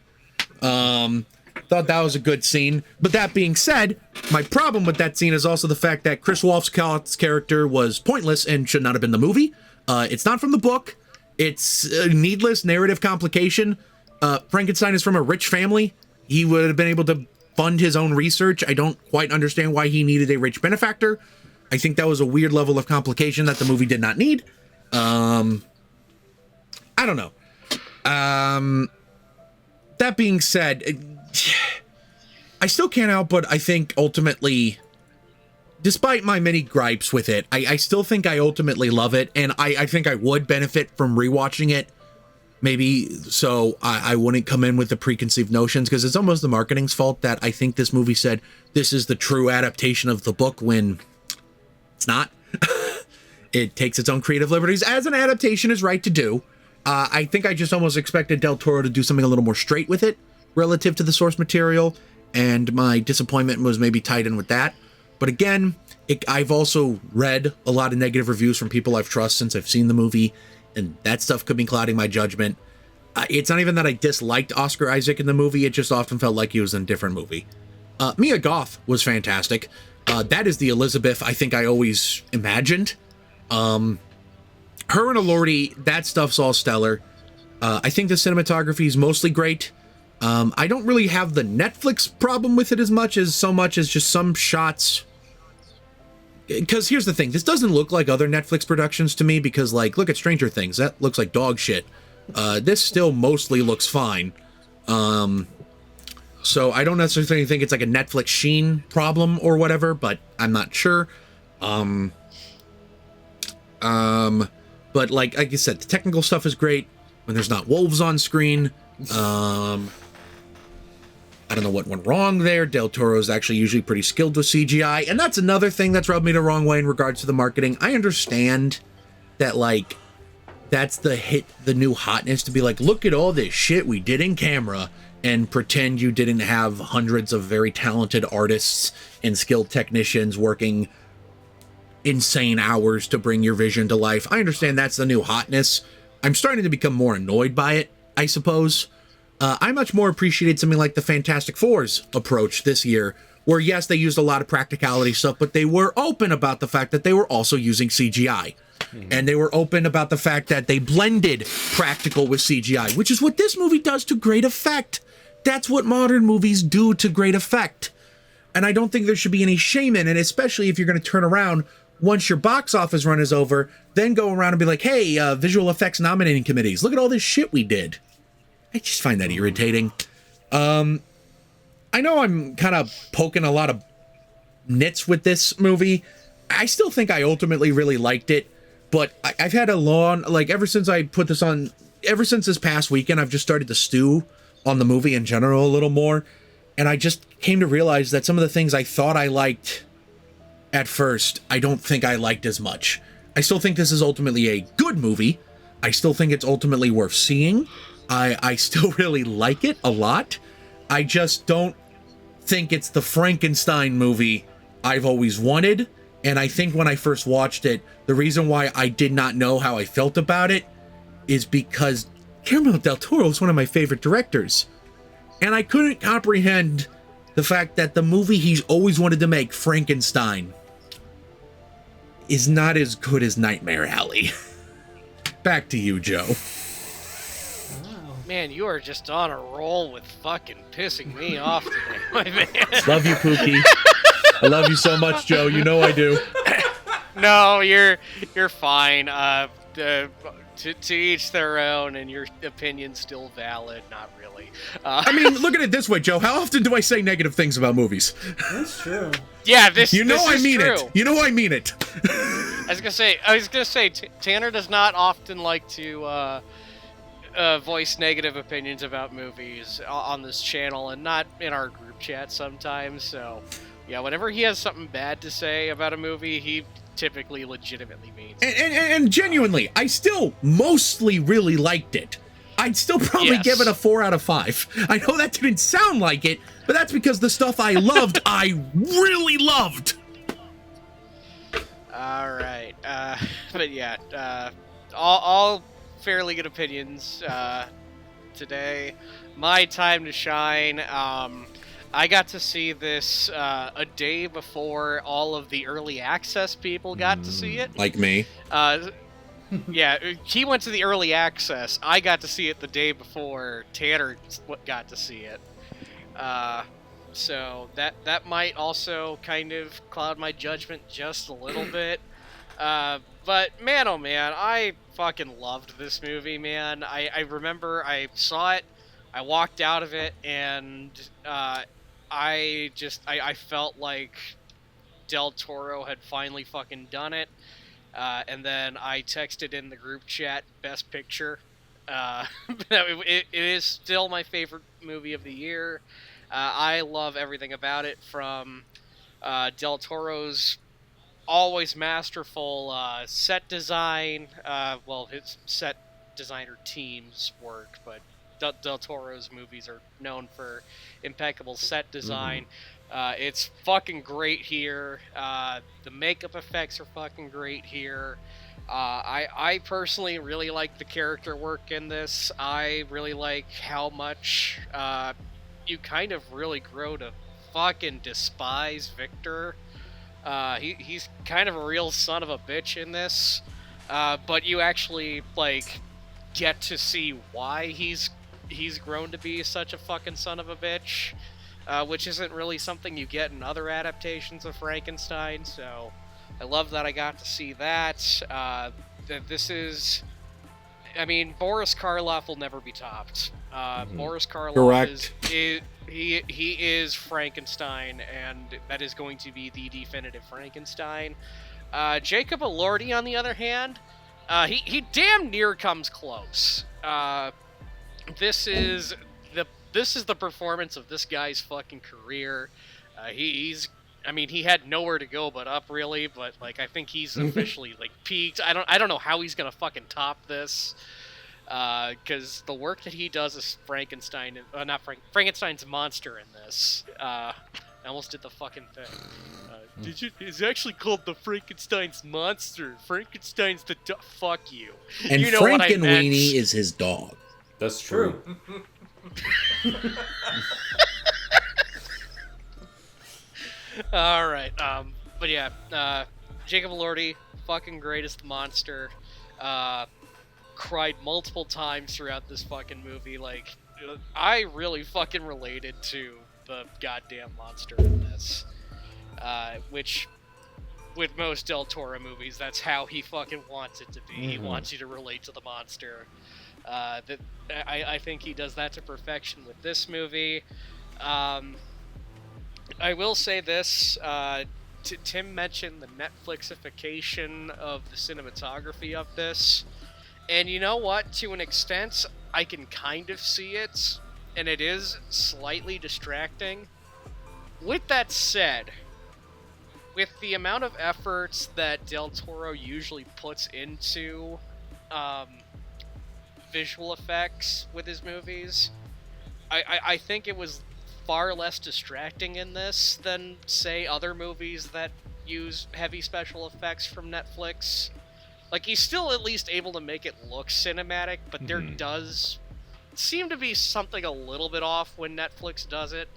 Thought that was a good scene. But that being said, my problem with that scene is also the fact that Chris Waltz's character was pointless and should not have been the movie. It's not from the book. It's a needless narrative complication. Frankenstein is from a rich family. He would have been able to fund his own research. I don't quite understand why he needed a rich benefactor. I think that was a weird level of complication that the movie did not need. I don't know. That being said, I still can't help but I think ultimately, despite my many gripes with it, I still think I ultimately love it, and I think I would benefit from rewatching it. Maybe so I wouldn't come in with the preconceived notions, because it's almost the marketing's fault that I think this movie said this is the true adaptation of the book when it's not. It takes its own creative liberties, as an adaptation is right to do. I think I just almost expected Del Toro to do something a little more straight with it relative to the source material, and my disappointment was maybe tied in with that. But again, I've also read a lot of negative reviews from people I've trusted since I've seen the movie, and that stuff could be clouding my judgment. It's not even that I disliked Oscar Isaac in the movie, it just often felt like he was in a different movie. Mia Goth was fantastic. That is the Elizabeth I think I always imagined. Her and Elordi, that stuff's all stellar. I think the cinematography is mostly great. I don't really have the Netflix problem with it as much as just some shots. Because here's the thing, this doesn't look like other Netflix productions to me, because, like, look at Stranger Things, that looks like dog shit. This still mostly looks fine. So I don't necessarily think it's like a Netflix Sheen problem or whatever, but I'm not sure. But like I said, the technical stuff is great when there's not wolves on screen. I don't know what went wrong there. Del Toro is actually usually pretty skilled with CGI, and that's another thing that's rubbed me the wrong way in regards to the marketing. I understand that, like, that's the new hotness to be like, look at all this shit we did in camera, and pretend you didn't have hundreds of very talented artists and skilled technicians working insane hours to bring your vision to life. I understand that's the new hotness. I'm starting to become more annoyed by it, I suppose. I much more appreciated something like the Fantastic Four's approach this year, where yes, they used a lot of practicality stuff, but they were open about the fact that they were also using CGI. And they were open about the fact that they blended practical with CGI, which is what this movie does to great effect. That's what modern movies do to great effect. And I don't think there should be any shame in it, especially if you're going to turn around once your box office run is over, then go around and be like, hey, visual effects nominating committees, look at all this shit we did. I just find that irritating. I know I'm kind of poking a lot of nits with this movie. I still think I ultimately really liked it, but I've had a long, like, ever since this past weekend, I've just started to stew on the movie in general a little more, and I just came to realize that some of the things I thought I liked at first, I don't think I liked as much. I still think this is ultimately a good movie. I still think it's ultimately worth seeing. I still really like it a lot. I just don't think it's the Frankenstein movie I've always wanted. And I think when I first watched it, the reason why I did not know how I felt about it is because Guillermo Del Toro is one of my favorite directors. And I couldn't comprehend the fact that the movie he's always wanted to make, Frankenstein, is not as good as Nightmare Alley. Back to you, Joe. Man, you are just on a roll with fucking pissing me off today, my man. Love you, Pookie. I love you so much, Joe. You know I do. No, you're fine. To each their own, and your opinion's still valid. Not really. I mean, look at it this way, Joe. How often do I say negative things about movies? That's true. Yeah, this. You know this I is mean true. it. You know I mean it. I was gonna say, Tanner does not often like to voice negative opinions about movies on this channel, and not in our group chat sometimes. So, yeah, whenever he has something bad to say about a movie, he typically legitimately means it. And genuinely, I still mostly really liked it. I'd still probably give it a 4 out of 5. I know that didn't sound like it, but that's because the stuff I loved, I really loved. All right, but yeah, all fairly good opinions today. My time to shine. I got to see this a day before all of the early access people got to see it. Like me. Yeah, he went to the early access. I got to see it the day before Tanner got to see it. So that might also kind of cloud my judgment just a little bit. But man, oh man, I fucking loved this movie, man. I remember I saw it, I walked out of it, and I felt like Del Toro had finally fucking done it. And then I texted in the group chat, Best Picture. It is still my favorite movie of the year. I love everything about it, from Del Toro's always masterful set design. His set designer team's work, but Del Toro's movies are known for impeccable set design. It's fucking great here. The makeup effects are fucking great here. I personally really like the character work in this. I really like how much you kind of really grow to fucking despise Victor. He's kind of a real son of a bitch in this, but you actually like get to see why he's grown to be such a fucking son of a bitch, which isn't really something you get in other adaptations of Frankenstein. So I love that I got to see that. This is, I mean, Boris Karloff will never be topped. Boris Karloff Correct. He is Frankenstein, and that is going to be the definitive Frankenstein. Jacob Elordi, on the other hand, he damn near comes close. This is the performance of this guy's fucking career. He had nowhere to go but up, really. But like, I think he's officially like peaked. I don't know how he's gonna fucking top this. Because the work that he does as Frankenstein, Frankenstein's monster in this. I almost did the fucking thing. It's actually called the Frankenstein's monster. Frankenstein's the fuck you. And you know what I meant. Frankenweenie is his dog. That's true. All right. But yeah, Jacob Elordi, fucking great as the monster. Cried multiple times throughout this fucking movie. Like, I really fucking related to the goddamn monster in this. Which, with most Del Toro movies, that's how he fucking wants it to be. He wants you to relate to the monster. I think he does that to perfection with this movie. I will say this. Tim mentioned the Netflixification of the cinematography of this. And you know what? To an extent, I can kind of see it, and it is slightly distracting. With that said, with the amount of efforts that Del Toro usually puts into visual effects with his movies, I think it was far less distracting in this than, say, other movies that use heavy special effects from Netflix. Like, he's still at least able to make it look cinematic, but there does seem to be something a little bit off when Netflix does it.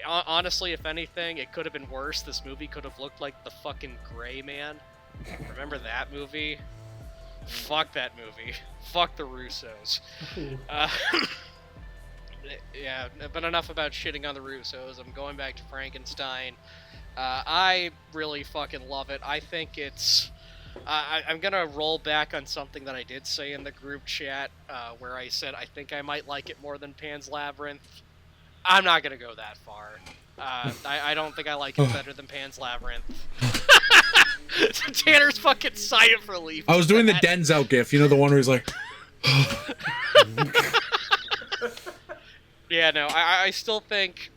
Honestly, if anything, it could have been worse. This movie could have looked like The fucking Gray Man. Remember that movie? Fuck that movie. Fuck the Russos. Yeah, but enough about shitting on the Russos. I'm going back to Frankenstein. I really fucking love it. I think it's... I'm gonna roll back on something that I did say in the group chat, where I said I think I might like it more than Pan's Labyrinth. I'm not gonna go that far. I don't think I like it better than Pan's Labyrinth. Tanner's fucking sigh of relief. I was doing the Denzel gif, you know, the one where he's like... Yeah, no, I still think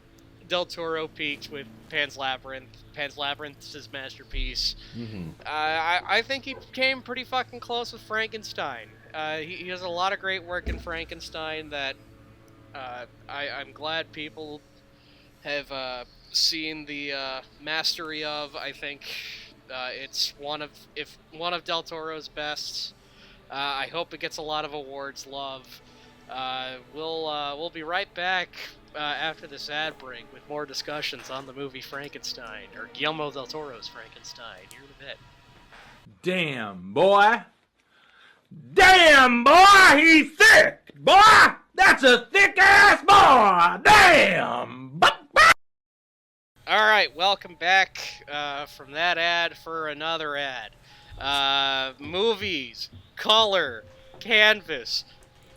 Del Toro peaked with Pan's Labyrinth. Pan's Labyrinth is his masterpiece. I think he came pretty fucking close with Frankenstein. He has a lot of great work in Frankenstein that I'm glad people have seen the mastery of. I think it's one of Del Toro's best. I hope it gets a lot of awards love. We'll be right back after this ad break with more discussions on the movie Frankenstein, or Guillermo Del Toro's Frankenstein, here in a bit. Damn, boy. Damn, boy, he's thick. Boy, that's a thick-ass boy. Damn. Alright, welcome back from that ad for another ad. Movies, color, canvas,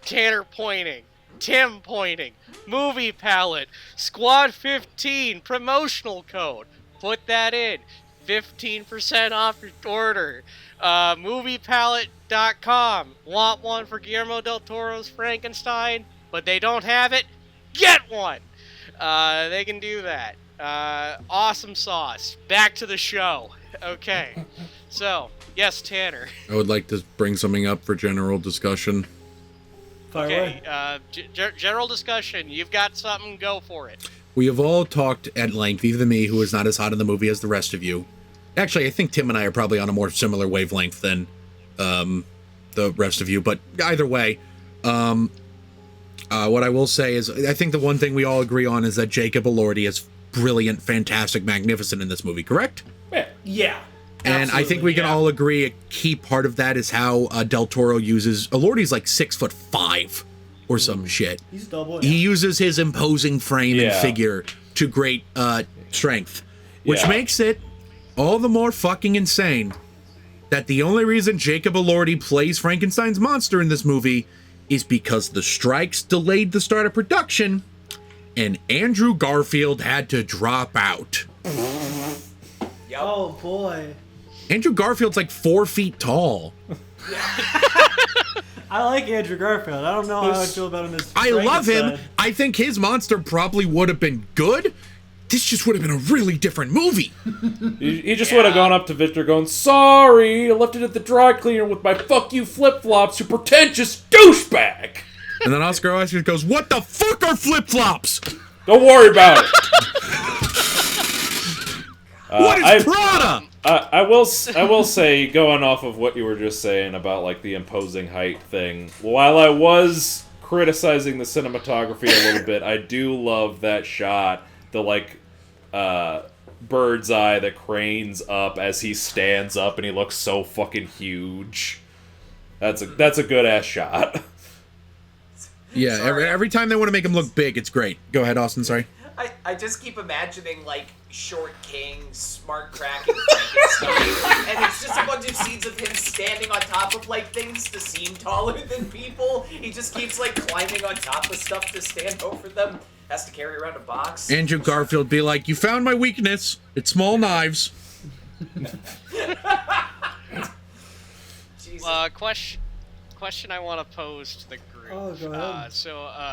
Tanner pointing, Tim pointing, movie palette, Squad 15 promotional code. Put that in. 15% off your order. Moviepalette.com. Want one for Guillermo Del Toro's Frankenstein, but they don't have it? Get one! They can do that. Awesome sauce. Back to the show. Okay. So, yes, Tanner. I would like to bring something up for general discussion. Fire Okay, away. general discussion. You've got something, go for it. We have all talked at length, even me, who is not as hot in the movie as the rest of you. Actually, I think Tim and I are probably on a more similar wavelength than the rest of you, but either way, what I will say is, I think the one thing we all agree on is that Jacob Elordi is brilliant, fantastic, magnificent in this movie, correct? Yeah. And I think we can all agree a key part of that is how Del Toro uses... Elordi's like 6'5" or some shit. He's double. He uses his imposing frame and figure to great strength, which makes it all the more fucking insane that the only reason Jacob Elordi plays Frankenstein's monster in this movie is because the strikes delayed the start of production and Andrew Garfield had to drop out. Oh, boy. Andrew Garfield's like 4 feet tall. I like Andrew Garfield. I don't know how I feel about him as I love him. Frankenstein. I think his monster probably would have been good. This just would have been a really different movie. He just would have gone up to Victor going, sorry, I left it at the dry cleaner with my fuck you flip-flops, you pretentious douchebag. And then Oscar Isaac goes, what the fuck are flip-flops? Don't worry about it. What is Prada? I will say, going off of what you were just saying about like the imposing height thing, while I was criticizing the cinematography a little bit, I do love that shot, the like bird's eye that cranes up as he stands up and he looks so fucking huge. That's a good ass shot. Yeah, every time they want to make him look big, it's great. Go ahead, Austin, sorry. I just keep imagining, like, Short King, Smart Cracking Frankenstein, and it's just a bunch of scenes of him standing on top of, like, things to seem taller than people. He just keeps, like, climbing on top of stuff to stand over them. Has to carry around a box. Andrew Garfield be like, you found my weakness. It's small knives. Question I want to pose to the group. Oh, go ahead.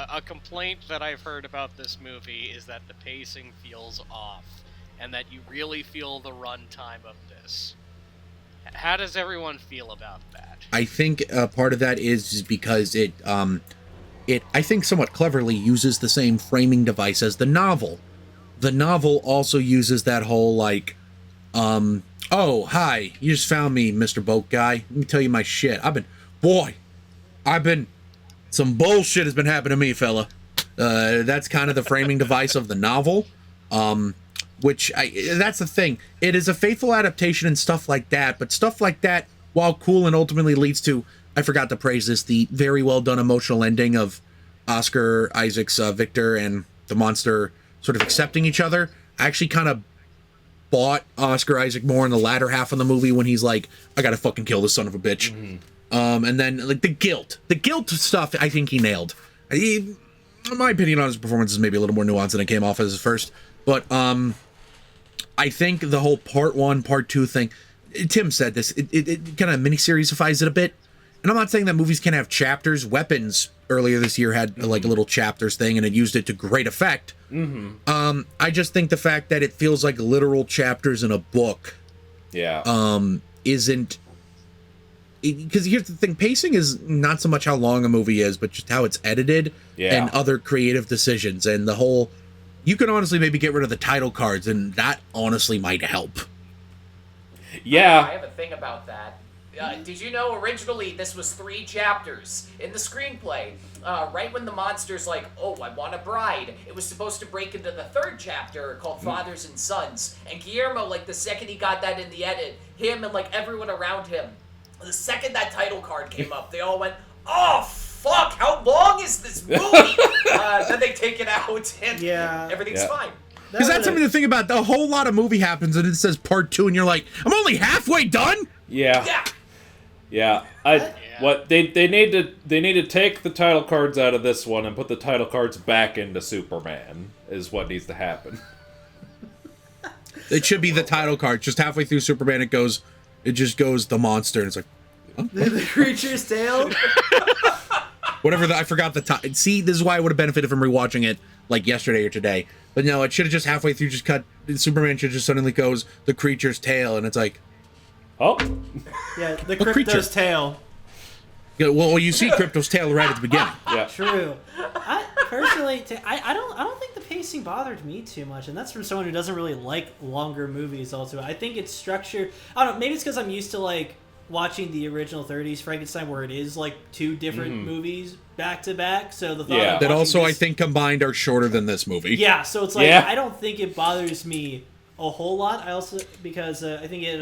A complaint that I've heard about this movie is that the pacing feels off, and that you really feel the runtime of this. How does everyone feel about that? I think part of that is because it I think somewhat cleverly uses the same framing device as the novel. The novel also uses that whole like, oh, hi, you just found me, Mr. Boat Guy. Let me tell you my shit. Some bullshit has been happening to me, fella. That's kind of the framing device of the novel. That's the thing. It is a faithful adaptation and stuff like that, but stuff like that, while cool and ultimately leads to, I forgot to praise this, the very well done emotional ending of Oscar Isaac's Victor and the monster sort of accepting each other. I actually kind of bought Oscar Isaac more in the latter half of the movie when he's like, I gotta fucking kill this son of a bitch. Mm-hmm. And then like the guilt stuff, I think he nailed. In my opinion on his performance is maybe a little more nuanced than it came off as his first, but I think the whole part 1, part 2 thing, Tim said this, it kind of mini-seriesifies it a bit. And I'm not saying that movies can't have chapters. Weapons earlier this year had like a little chapters thing, and it used it to great effect. Mm-hmm. I just think the fact that it feels like literal chapters in a book, isn't. Because here's the thing, pacing is not so much how long a movie is, but just how it's edited and other creative decisions. And the whole, you can honestly maybe get rid of the title cards, and that honestly might help. Yeah. I have a thing about that. Did you know originally this was 3 chapters in the screenplay? Right when the monster's like, oh, I want a bride, it was supposed to break into the 3rd chapter called Fathers and Sons. And Guillermo, like the second he got that in the edit, him and like everyone around him, the second that title card came up, they all went, oh, fuck, how long is this movie? Then they take it out and everything's fine. Because that's something to think about. A whole lot of movie happens and it says part 2 and you're like, I'm only halfway done? Yeah. What they need to take the title cards out of this one and put the title cards back into Superman is what needs to happen. It should be the title card. Just halfway through Superman, it just goes the monster, and it's like, huh? The creature's tail. I forgot the time. See, this is why I would have benefited from rewatching it like yesterday or today. But no, it should have just halfway through just cut. Superman should just suddenly goes the creature's tail, and it's like, Oh. Yeah, the What creature? Crypto's tail. Yeah, well, you see Crypto's tail right at the beginning. Yeah. True. I personally, I don't think the pacing bothered me too much, and that's from someone who doesn't really like longer movies. Also, I think it's structured. I don't know. Maybe it's because I'm used to like watching the original '30s Frankenstein, where it is like two different movies back to back. So the thought Yeah. of That watching also, I this- think, combined are shorter than this movie. Yeah, so it's like Yeah. I don't think it bothers me a whole lot. I also because I think it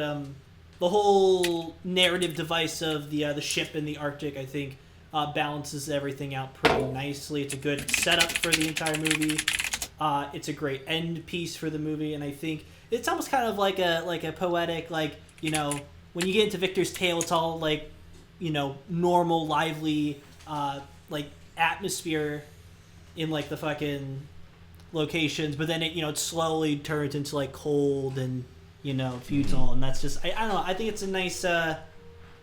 the whole narrative device of the ship in the Arctic, I think, balances everything out pretty nicely. It's a good setup for the entire movie. It's a great end piece for the movie, and I think it's almost kind of like a poetic, like, you know, when you get into Victor's Tale, it's all like, you know, normal, lively, like atmosphere in like the fucking locations, but then it slowly turns into like cold and, you know, futile, and that's just I don't know. I think it's a nice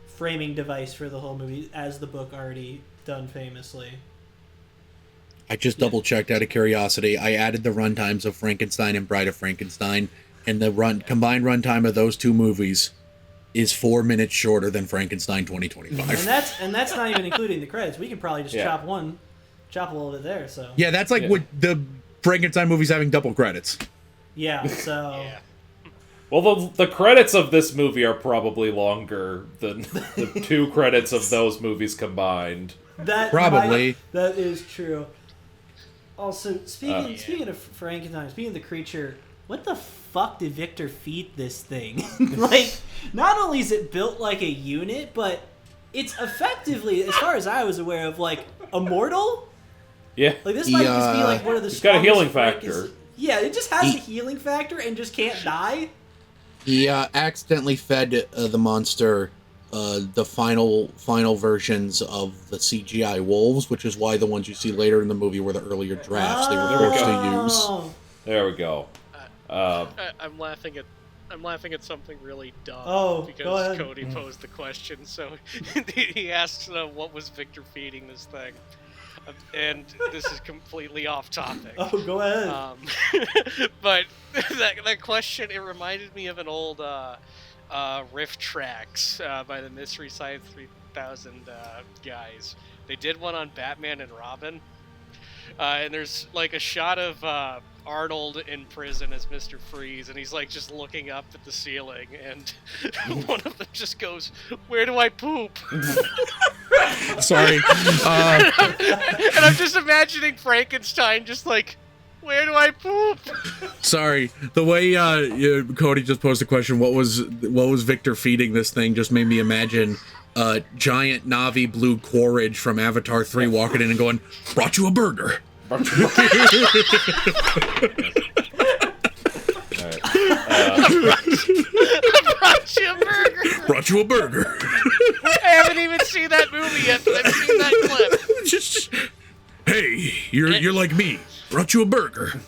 framing device for the whole movie, as the book already done famously. I just double checked out of curiosity. I added the runtimes of Frankenstein and Bride of Frankenstein, and the combined runtime of those two movies is 4 minutes shorter than Frankenstein 2025. And that's not even including the credits. We could probably just Yeah. chop a little bit there. So Yeah, that's like Yeah. what the Frankenstein movies having double credits. yeah, so Yeah. Well, the credits of this movie are probably longer than the 2 credits of those movies combined. that Probably. that is true. Also, speaking of Frankenstein, speaking of the creature, what the fuck did Victor feed this thing? Like, not only is it built like a unit, but it's effectively, as far as I was aware of, like, immortal. Yeah. Like, this might just be like one of the It's got a strongest healing Frankenstein- factor. Yeah, it just has a healing factor and just can't die. He accidentally fed the monster the final versions of the CGI wolves, which is why the ones you see later in the movie were the earlier drafts they were forced to use. Oh. There we go. I'm laughing at something really dumb. Oh, go because ahead. Cody posed the question. So he asks, "What was Victor feeding this thing?" And this is completely off topic. Oh, go ahead. But that question, it reminded me of an old riff tracks by the Mystery Science 3000 guys. They did one on Batman and Robin. And there's like a shot of Arnold in prison as Mr. Freeze, and he's like just looking up at the ceiling, and one of them just goes, "Where do I poop?" Sorry. And I'm just imagining Frankenstein just like, "Where do I poop?" Sorry. The way Cody just posed the question, what was Victor feeding this thing, just made me imagine giant Navi blue Quaritch from Avatar 3 walking in and going, "Brought you a burger." Brought you a burger. Brought you a burger. I haven't even seen that movie yet, but I've seen that clip. Just, hey, you're like me. Brought you a burger.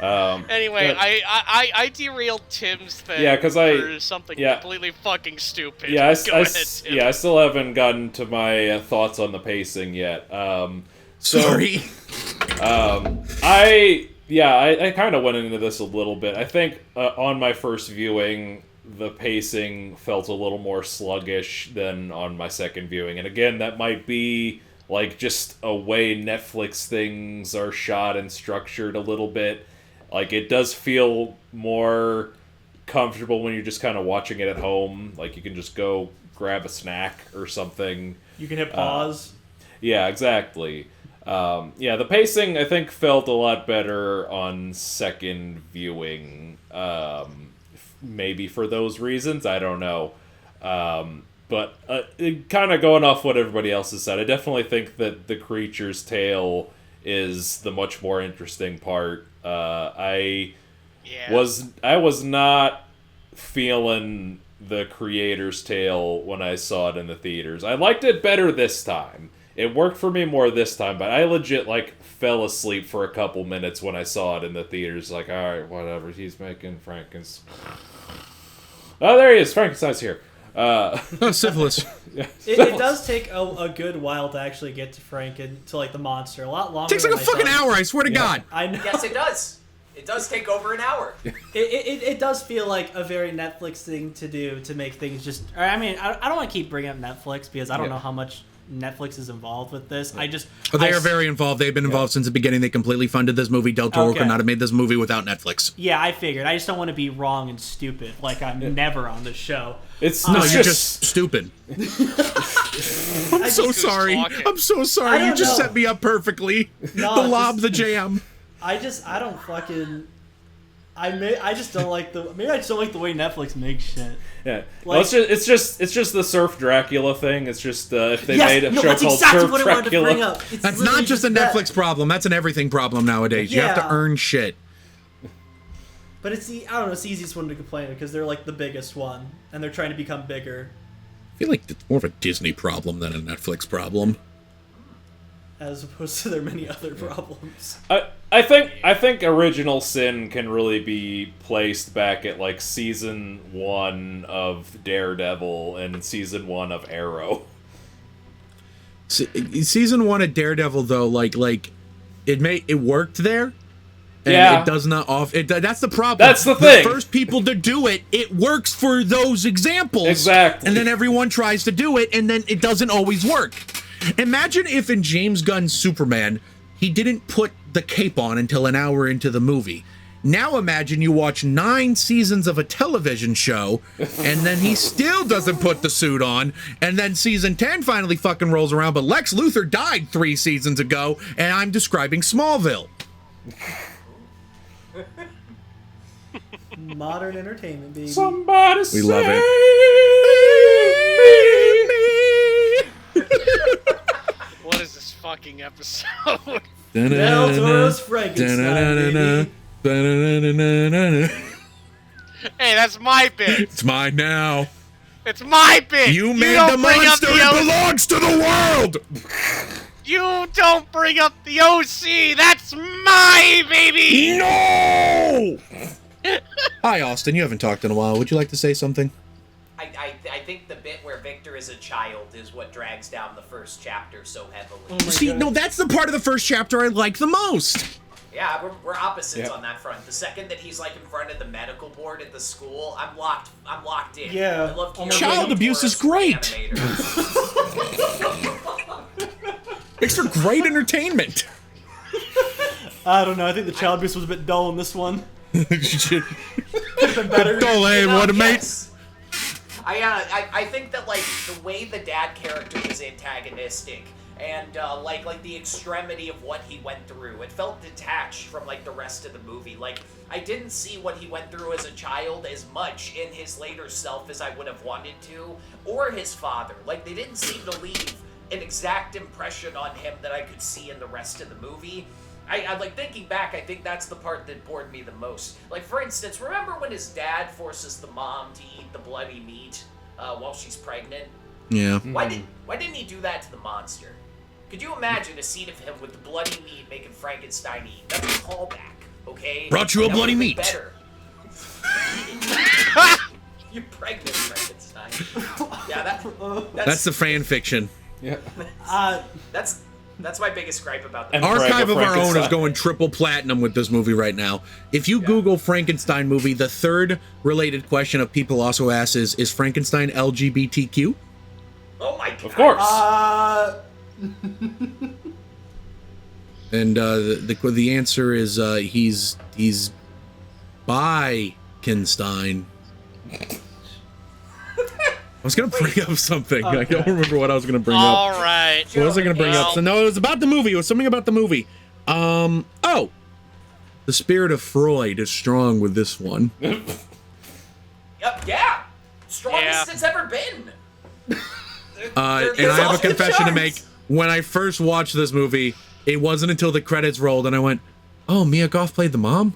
Anyway, yeah. I derailed Tim's thing for something completely fucking stupid. Yeah, Go ahead, Tim. I still haven't gotten to my thoughts on the pacing yet. Sorry. I kind of went into this a little bit. I think on my first viewing, the pacing felt a little more sluggish than on my second viewing. And again, that might be like just a way Netflix things are shot and structured a little bit. Like, it does feel more comfortable when you're just kind of watching it at home. Like, you can just go grab a snack or something. You can hit pause. Yeah, exactly. The pacing, I think, felt a lot better on second viewing. Maybe for those reasons, I don't know. But kind of going off what everybody else has said, I definitely think that the creature's tale is the much more interesting part. I was not feeling the creator's tale when I saw it in the theaters. I liked it better this time. It worked for me more this time, but I legit fell asleep for a couple minutes when I saw it in the theaters. Like, all right, whatever. He's making Frankenstein. Oh, there he is. Frankenstein's here. Syphilis. It does take a good while to actually get to the monster. A lot longer. Takes like a than I fucking thought. hour, I swear to God. I know. Yes, it does. It does take over an hour. It does feel like a very Netflix thing to do to make things just. I mean, I don't want to keep bringing up Netflix because I don't know how much Netflix is involved with this. They are very involved. They've been involved since the beginning. They completely funded this movie. Del Toro could not have made this movie without Netflix. Yeah, I figured. I just don't want to be wrong and stupid like I'm never on the show. You're just stupid. I'm so sorry. I'm so sorry. You just set me up perfectly. No, the lob, the jam. I don't fucking. I just don't like the. Maybe I just don't like the way Netflix makes shit. Yeah, well, it's just the Surf Dracula thing. It's just if they made a show that's called exactly Surf what Dracula. I wanted to bring up. That's not just a Netflix problem. That's an everything problem nowadays. You have to earn shit. But it's the easiest one to complain because they're like the biggest one and they're trying to become bigger. I feel like it's more of a Disney problem than a Netflix problem. As opposed to their many other problems. I think Original Sin can really be placed back at like season 1 of Daredevil and season 1 of Arrow. Season 1 of Daredevil though, like it worked there. And it does not that's the problem. That's the thing. The first people to do it, it works for those examples. Exactly. And then everyone tries to do it, and then it doesn't always work. Imagine if in James Gunn's Superman, he didn't put the cape on until an hour into the movie. Now imagine you watch 9 seasons of a television show, and then he still doesn't put the suit on, and then season 10 finally fucking rolls around, but Lex Luthor died 3 seasons ago, and I'm describing Smallville. Modern entertainment, baby. Somebody We love it. What is this fucking episode? Del Toro's Frankenstein, baby. Hey, that's my bit. It's mine now. It's my bit. You made don't the bring up monster. It belongs to the world. You don't bring up the OC. That's my baby. No. Hi, Austin. You haven't talked in a while. Would you like to say something? I think the bit where Victor is a child is what drags down the first chapter so heavily. See, no, that's the part of the first chapter I like the most. Yeah, we're opposites on that front. The second that he's like in front of the medical board at the school, I'm locked in. Yeah. I love Child abuse is great. Makes for great entertainment. I don't know. I think the child abuse was a bit dull in this one. Better. What a mate. I think that like the way the dad character was antagonistic and like the extremity of what he went through, it felt detached from like the rest of the movie. Like I didn't see what he went through as a child as much in his later self as I would have wanted to, or his father. Like they didn't seem to leave an exact impression on him that I could see in the rest of the movie. I like thinking back, I think that's the part that bored me the most. Like, for instance, remember when his dad forces the mom to eat the bloody meat while she's pregnant? Yeah. Why didn't he do that to the monster? Could you imagine a scene of him with the bloody meat making Frankenstein eat? That's a callback, okay? Brought you a that bloody would've meat. been better. You're pregnant, Frankenstein. Yeah, That's the fan fiction. Yeah. That's my biggest gripe about the Archive of Our Own is going triple platinum with this movie right now. If you Google Frankenstein movie, the third related question of people also ask is Frankenstein LGBTQ? Oh my god. Of course. And the answer is he's Bi-Kenstein. I was gonna bring up something. Okay. I don't remember what I was gonna bring up. All right. What was I gonna bring up? So no, it was about the movie. It was something about the movie. The spirit of Freud is strong with this one. Yeah. Strongest it's ever been. And I have a confession to make. When I first watched this movie, it wasn't until the credits rolled and I went, "Oh, Mia Goth played the mom."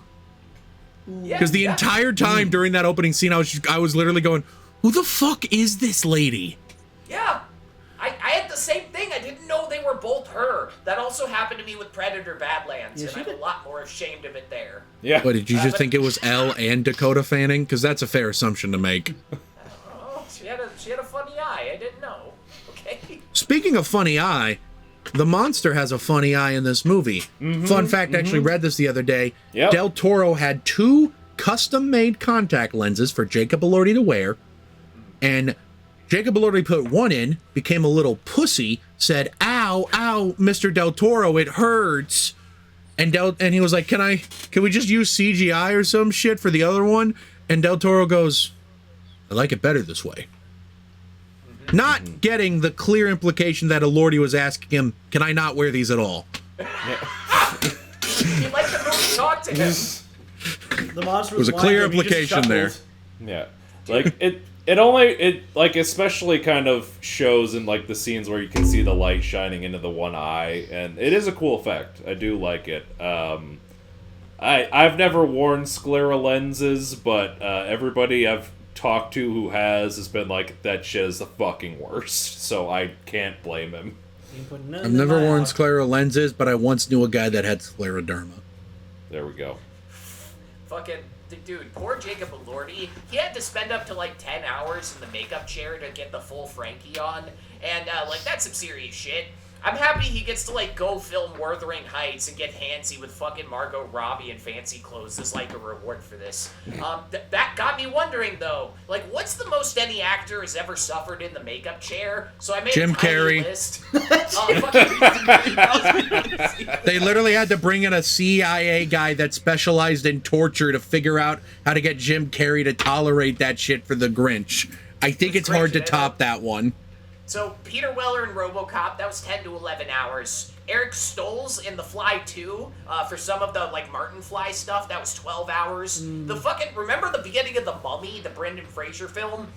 Because the entire time during that opening scene, I was literally going, "Who the fuck is this lady?" Yeah. I had the same thing. I didn't know they were both her. That also happened to me with Predator Badlands, and I'm a lot more ashamed of it there. Yeah. What, did you just think it was Elle and Dakota Fanning? Because that's a fair assumption to make. Oh, she had a funny eye. I didn't know. Okay. Speaking of funny eye, the monster has a funny eye in this movie. Fun fact, I actually read this the other day. Yep. Del Toro had 2 custom-made contact lenses for Jacob Elordi to wear, and Jacob Elordi put one in, became a little pussy, said, "Ow, ow, Mr. Del Toro, it hurts." And he was like, can we just use CGI or some shit for the other one? And Del Toro goes, "I like it better this way." Not getting the clear implication that Elordi was asking him, "Can I not wear these at all?" He let the movie talk to him. The monster was a clear implication there. Yeah, like it like especially kind of shows in like the scenes where you can see the light shining into the one eye, and it is a cool effect. I do like it. I've never worn sclera lenses, but everybody I've talked to who has been like, that shit is the fucking worst. So I can't blame him. I've never worn sclera lenses, but I once knew a guy that had scleroderma. There we go. Fucking dude, poor Jacob Elordi. He had to spend up to like 10 hours in the makeup chair to get the full Frankie on, and like that's some serious shit. I'm happy he gets to like go film Wuthering Heights and get handsy with fucking Margot Robbie in fancy clothes as like a reward for this. That got me wondering though, like what's the most any actor has ever suffered in the makeup chair? So I made Jim a tiny Carrey. list. They literally had to bring in a CIA guy that specialized in torture to figure out how to get Jim Carrey to tolerate that shit for the Grinch. I think it's hard to top that one. So, Peter Weller in RoboCop, that was 10 to 11 hours. Eric Stoltz in The Fly 2, for some of the, like, Martin Fly stuff, that was 12 hours. The fucking, remember the beginning of The Mummy, the Brendan Fraser film?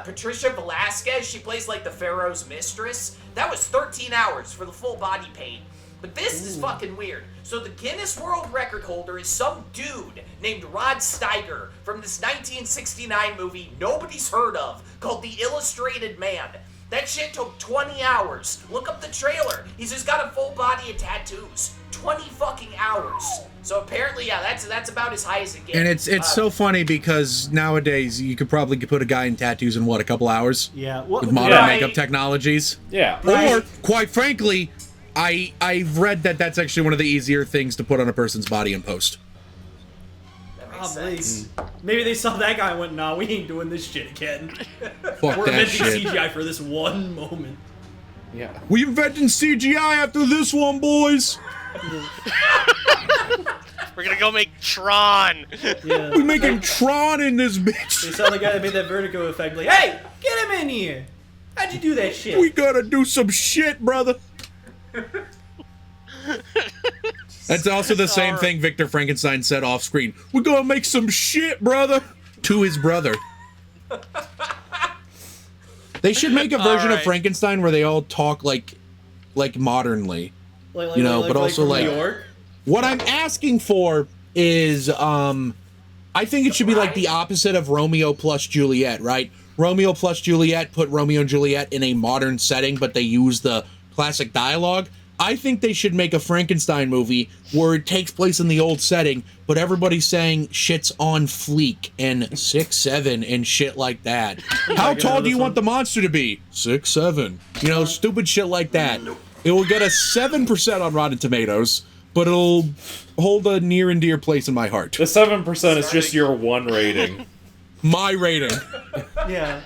Patricia Velasquez, she plays, like, the Pharaoh's mistress. That was 13 hours for the full body paint. But this is fucking weird. So the Guinness World Record holder is some dude named Rod Steiger from this 1969 movie nobody's heard of called The Illustrated Man. That shit took 20 hours. Look up the trailer. He's just got a full body of tattoos. 20 fucking hours. So apparently, yeah, that's about as high as it gets. And it's so funny because nowadays you could probably put a guy in tattoos in what, a couple hours? Yeah. With modern makeup technologies. Yeah. Or, quite frankly, I've read that that's actually one of the easier things to put on a person's body in post. Maybe they saw that guy and went, "Nah, we ain't doing this shit again. Fuck We're that inventing shit. CGI for this one moment." Yeah. We inventing CGI after this one, boys. We're gonna go make Tron. Yeah. We making Tron in this bitch. They saw the guy that made that vertigo effect, like, "Hey, get him in here! How'd you do that shit?" We gotta do some shit, brother. That's also the same thing Victor Frankenstein said off screen. We're gonna make some shit, brother. To his brother. They should make a version of Frankenstein where they all talk like modernly. You know, but also from like New York? what I'm asking for is I think it should be like the opposite of Romeo plus Juliet, right? Romeo plus Juliet put Romeo and Juliet in a modern setting, but they use the classic dialogue. I think they should make a Frankenstein movie where it takes place in the old setting, but everybody's saying shit's on fleek and 6'7" and shit like that. How tall do you want the monster to be? 6'7". You know, stupid shit like that. It will get a 7% on Rotten Tomatoes, but it'll hold a near and dear place in my heart. The 7% is just your one rating. My rating. Yeah.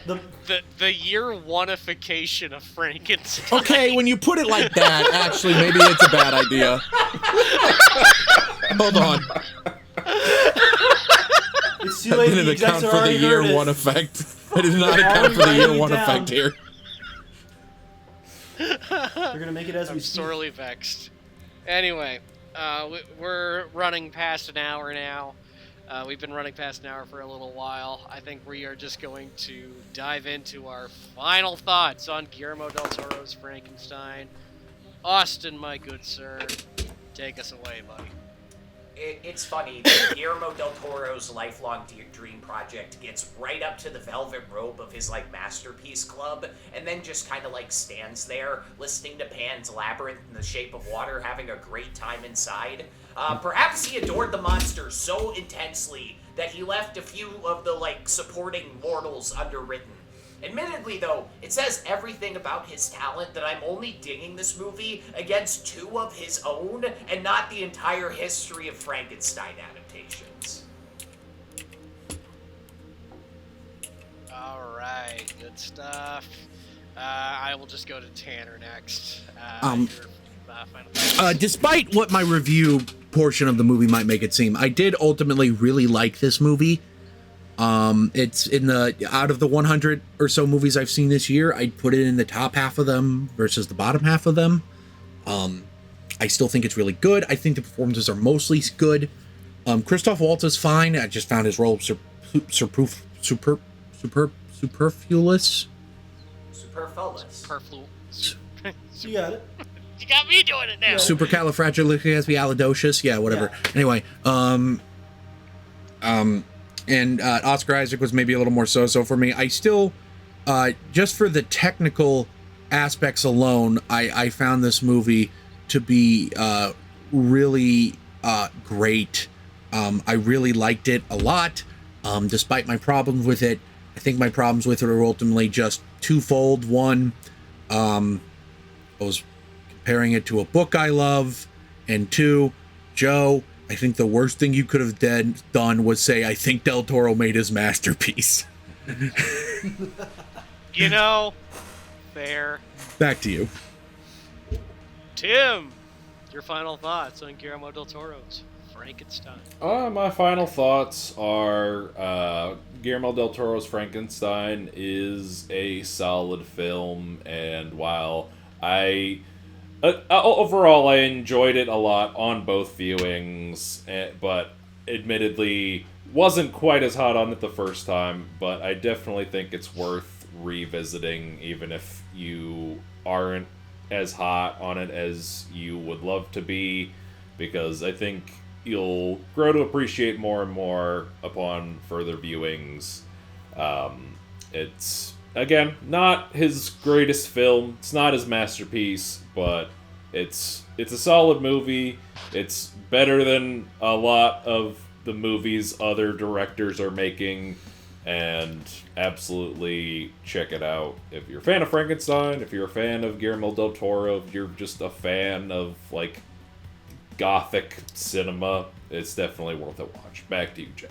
The year one-ification of Frankenstein. Okay, when you put it like that, actually, maybe it's a bad idea. Hold on. It's too I late. didn't The account execs for the already year heard it. one effect. I did not account for the year one effect here. We're gonna make it as we I'm speak. sorely vexed. Anyway, we're running past an hour now. We've been running past an hour for a little while. I think we are just going to dive into our final thoughts on Guillermo Del Toro's Frankenstein. Austin, my good sir, take us away, buddy. It's funny that Guillermo Del Toro's lifelong dream project gets right up to the velvet rope of his like masterpiece club, and then just kind of like stands there listening to Pan's Labyrinth in the Shape of Water, having a great time inside. Perhaps he adored the monster so intensely that he left a few of the like supporting mortals underwritten. Admittedly, though, it says everything about his talent that I'm only dinging this movie against 2 of his own and not the entire history of Frankenstein adaptations. Alright, good stuff. I will just go to Tanner next. Despite what my review portion of the movie might make it seem, I did ultimately really like this movie. It's in the, out of the 100 or so movies I've seen this year, I'd put it in the top half of them versus the bottom half of them. I still think it's really good. I think the performances are mostly good. Christoph Waltz is fine. I just found his role superfluous. Superfluous. You got it. You got me doing it now. Supercalifragilisticexpialidocious. Yeah, whatever. Yeah. Anyway, and Oscar Isaac was maybe a little more so for me. I still, just for the technical aspects alone, I found this movie to be really great. I really liked it a lot, despite my problems with it. I think my problems with it are ultimately just twofold. One, I was comparing it to a book I love, and 2, Joe, I think the worst thing you could have done was say, I think Del Toro made his masterpiece. You know, fair. Back to you. Tim, your final thoughts on Guillermo Del Toro's Frankenstein? My final thoughts are Guillermo Del Toro's Frankenstein is a solid film, and while overall, I enjoyed it a lot on both viewings, but admittedly wasn't quite as hot on it the first time, but I definitely think it's worth revisiting, even if you aren't as hot on it as you would love to be, because I think you'll grow to appreciate more and more upon further viewings. It's, again, not his greatest film, it's not his masterpiece, but it's a solid movie. It's better than a lot of the movies other directors are making, and absolutely check it out. If you're a fan of Frankenstein, if you're a fan of Guillermo Del Toro, if you're just a fan of, like, gothic cinema, it's definitely worth a watch. Back to you, Jay.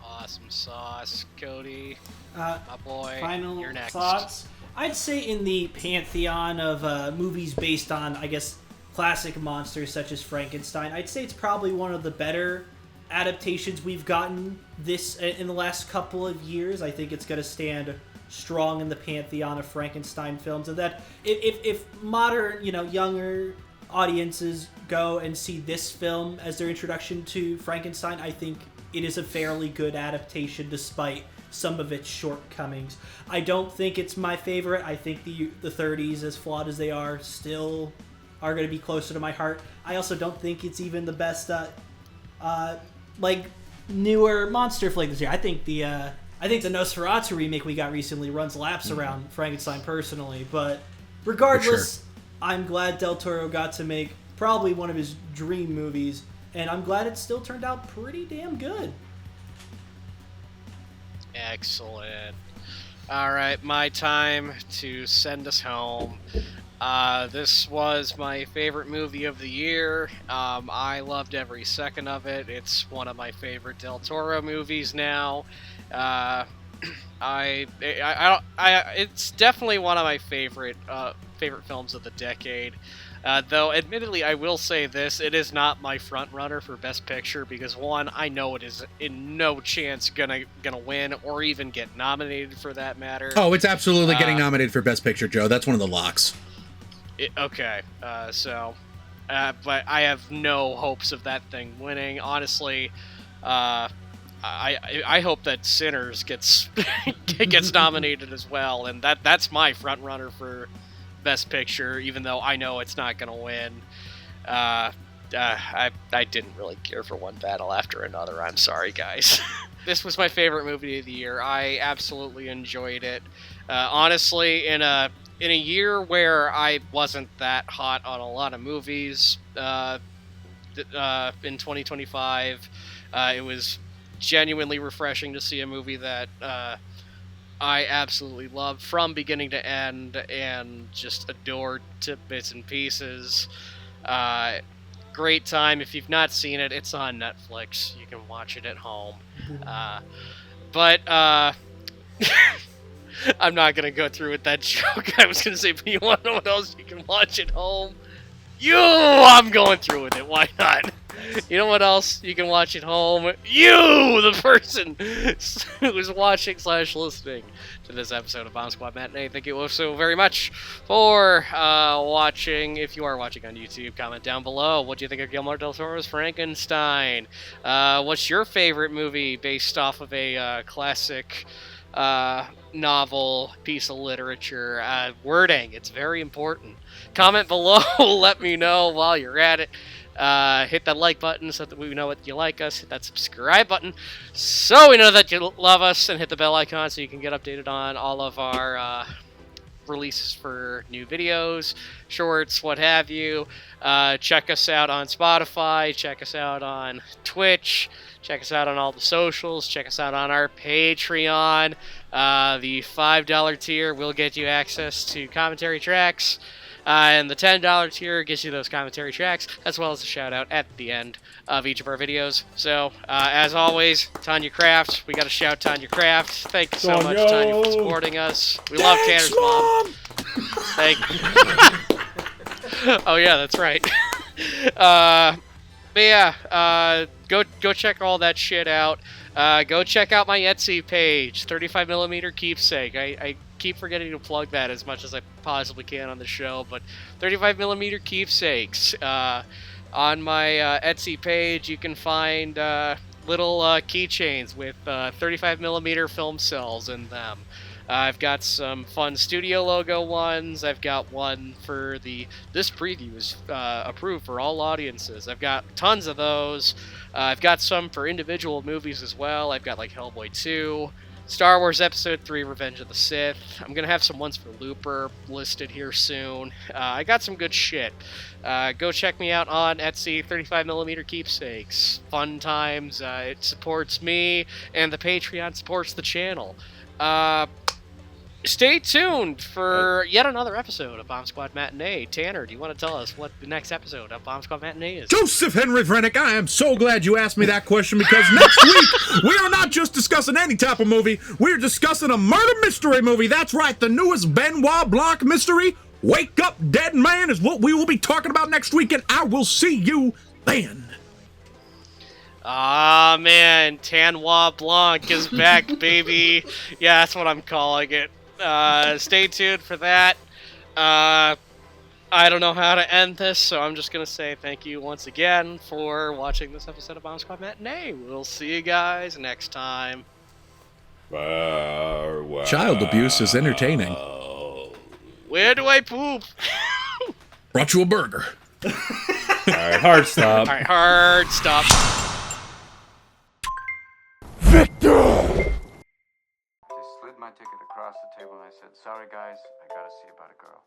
Awesome sauce, Cody. My boy, Final you're next. thoughts. I'd say in the pantheon of movies based on, I guess, classic monsters such as Frankenstein, I'd say it's probably one of the better adaptations we've gotten this in the last couple of years. I think it's going to stand strong in the pantheon of Frankenstein films, and that if modern, younger audiences go and see this film as their introduction to Frankenstein, I think it is a fairly good adaptation despite some of its shortcomings. I don't think it's my favorite. I think the 30s, as flawed as they are, still are going to be closer to my heart. I also don't think it's even the best newer monster flick this year. I think the Nosferatu remake we got recently runs laps around Frankenstein personally, but regardless, sure. I'm glad Del Toro got to make probably one of his dream movies, and I'm glad it still turned out pretty damn good. Excellent. All right, my time to send us home. This was my favorite movie of the year. I loved every second of it. It's one of my favorite Del Toro movies now. It's definitely one of my favorite films of the decade. Though, admittedly, I will say this: it is not my front runner for Best Picture because, one, I know it is in no chance gonna win or even get nominated for that matter. Oh, it's absolutely getting nominated for Best Picture, Joe. That's one of the locks. Okay, but I have no hopes of that thing winning. Honestly, I hope that Sinners gets nominated as well, and that's my front runner for Best Picture, even though I know it's not going to win. I didn't really care for one battle after another. I'm sorry, guys. This was my favorite movie of the year. I absolutely enjoyed it. Honestly, in a year where I wasn't that hot on a lot of movies, in 2025, it was genuinely refreshing to see a movie that I absolutely loved from beginning to end and just adored to bits and pieces. Great time. If you've not seen it, it's on Netflix. You can watch it at home. But I'm not going to go through with that joke. I was going to say, but you want to know what else you can watch at home? I'm going through with it. Why not? You know what else you can watch at home? The person who's watching / listening to this episode of Bomb Squad Matinee. Thank you so very much for watching. If you are watching on YouTube, comment down below. What do you think of Guillermo Del Toro's Frankenstein? What's your favorite movie based off of a classic novel, piece of literature? Wording, it's very important. Comment below, let me know while you're at it. Hit that like button so that we know what you like us. Hit that subscribe button so we know that you love us, and hit the bell icon so you can get updated on all of our releases for new videos, shorts, what have you. Check us out on Spotify, check us out on Twitch, check us out on all the socials, check us out on our Patreon. The $5 tier will get you access to commentary tracks, and the $10 tier gives you those commentary tracks, as well as a shout-out at the end of each of our videos. So, as always, Tanya Craft, we got to shout Tanya Craft. Thank you so much, Tanya, for supporting us. We love Tanner's mom. Thank you. Oh, yeah, that's right. But yeah, go check all that shit out. Go check out my Etsy page, 35mm keepsake. I keep forgetting to plug that as much as I possibly can on the show, but 35mm keepsakes. On my Etsy page, you can find little keychains with 35mm film cells in them. I've got some fun studio logo ones. I've got one for this preview is approved for all audiences. I've got tons of those. I've got some for individual movies as well. I've got like Hellboy 2, Star Wars Episode 3, Revenge of the Sith. I'm going to have some ones for Looper listed here soon. I got some good shit. Go check me out on Etsy, 35mm keepsakes. Fun times. It supports me, and the Patreon supports the channel. Stay tuned for yet another episode of Bomb Squad Matinee. Tanner, do you want to tell us what the next episode of Bomb Squad Matinee is? Joseph Henry Vrennick, I am so glad you asked me that question, because next week we are not just discussing any type of movie, we're discussing a murder mystery movie. That's right, the newest Benoit Blanc mystery, Wake Up Dead Man, is what we will be talking about next week, and I will see you then. Ah, man, Tanois Blanc is back, baby. Yeah, that's what I'm calling it. Stay tuned for that. I don't know how to end this, so I'm just going to say thank you once again for watching this episode of Bomb Squad Matinee. We'll see you guys next time. Child abuse is entertaining. Where do I poop? Brought you a burger. Alright, hard stop. Alright, hard stop. Victor! They slid my ticket across the table and I said, "Sorry guys, I gotta see about a girl."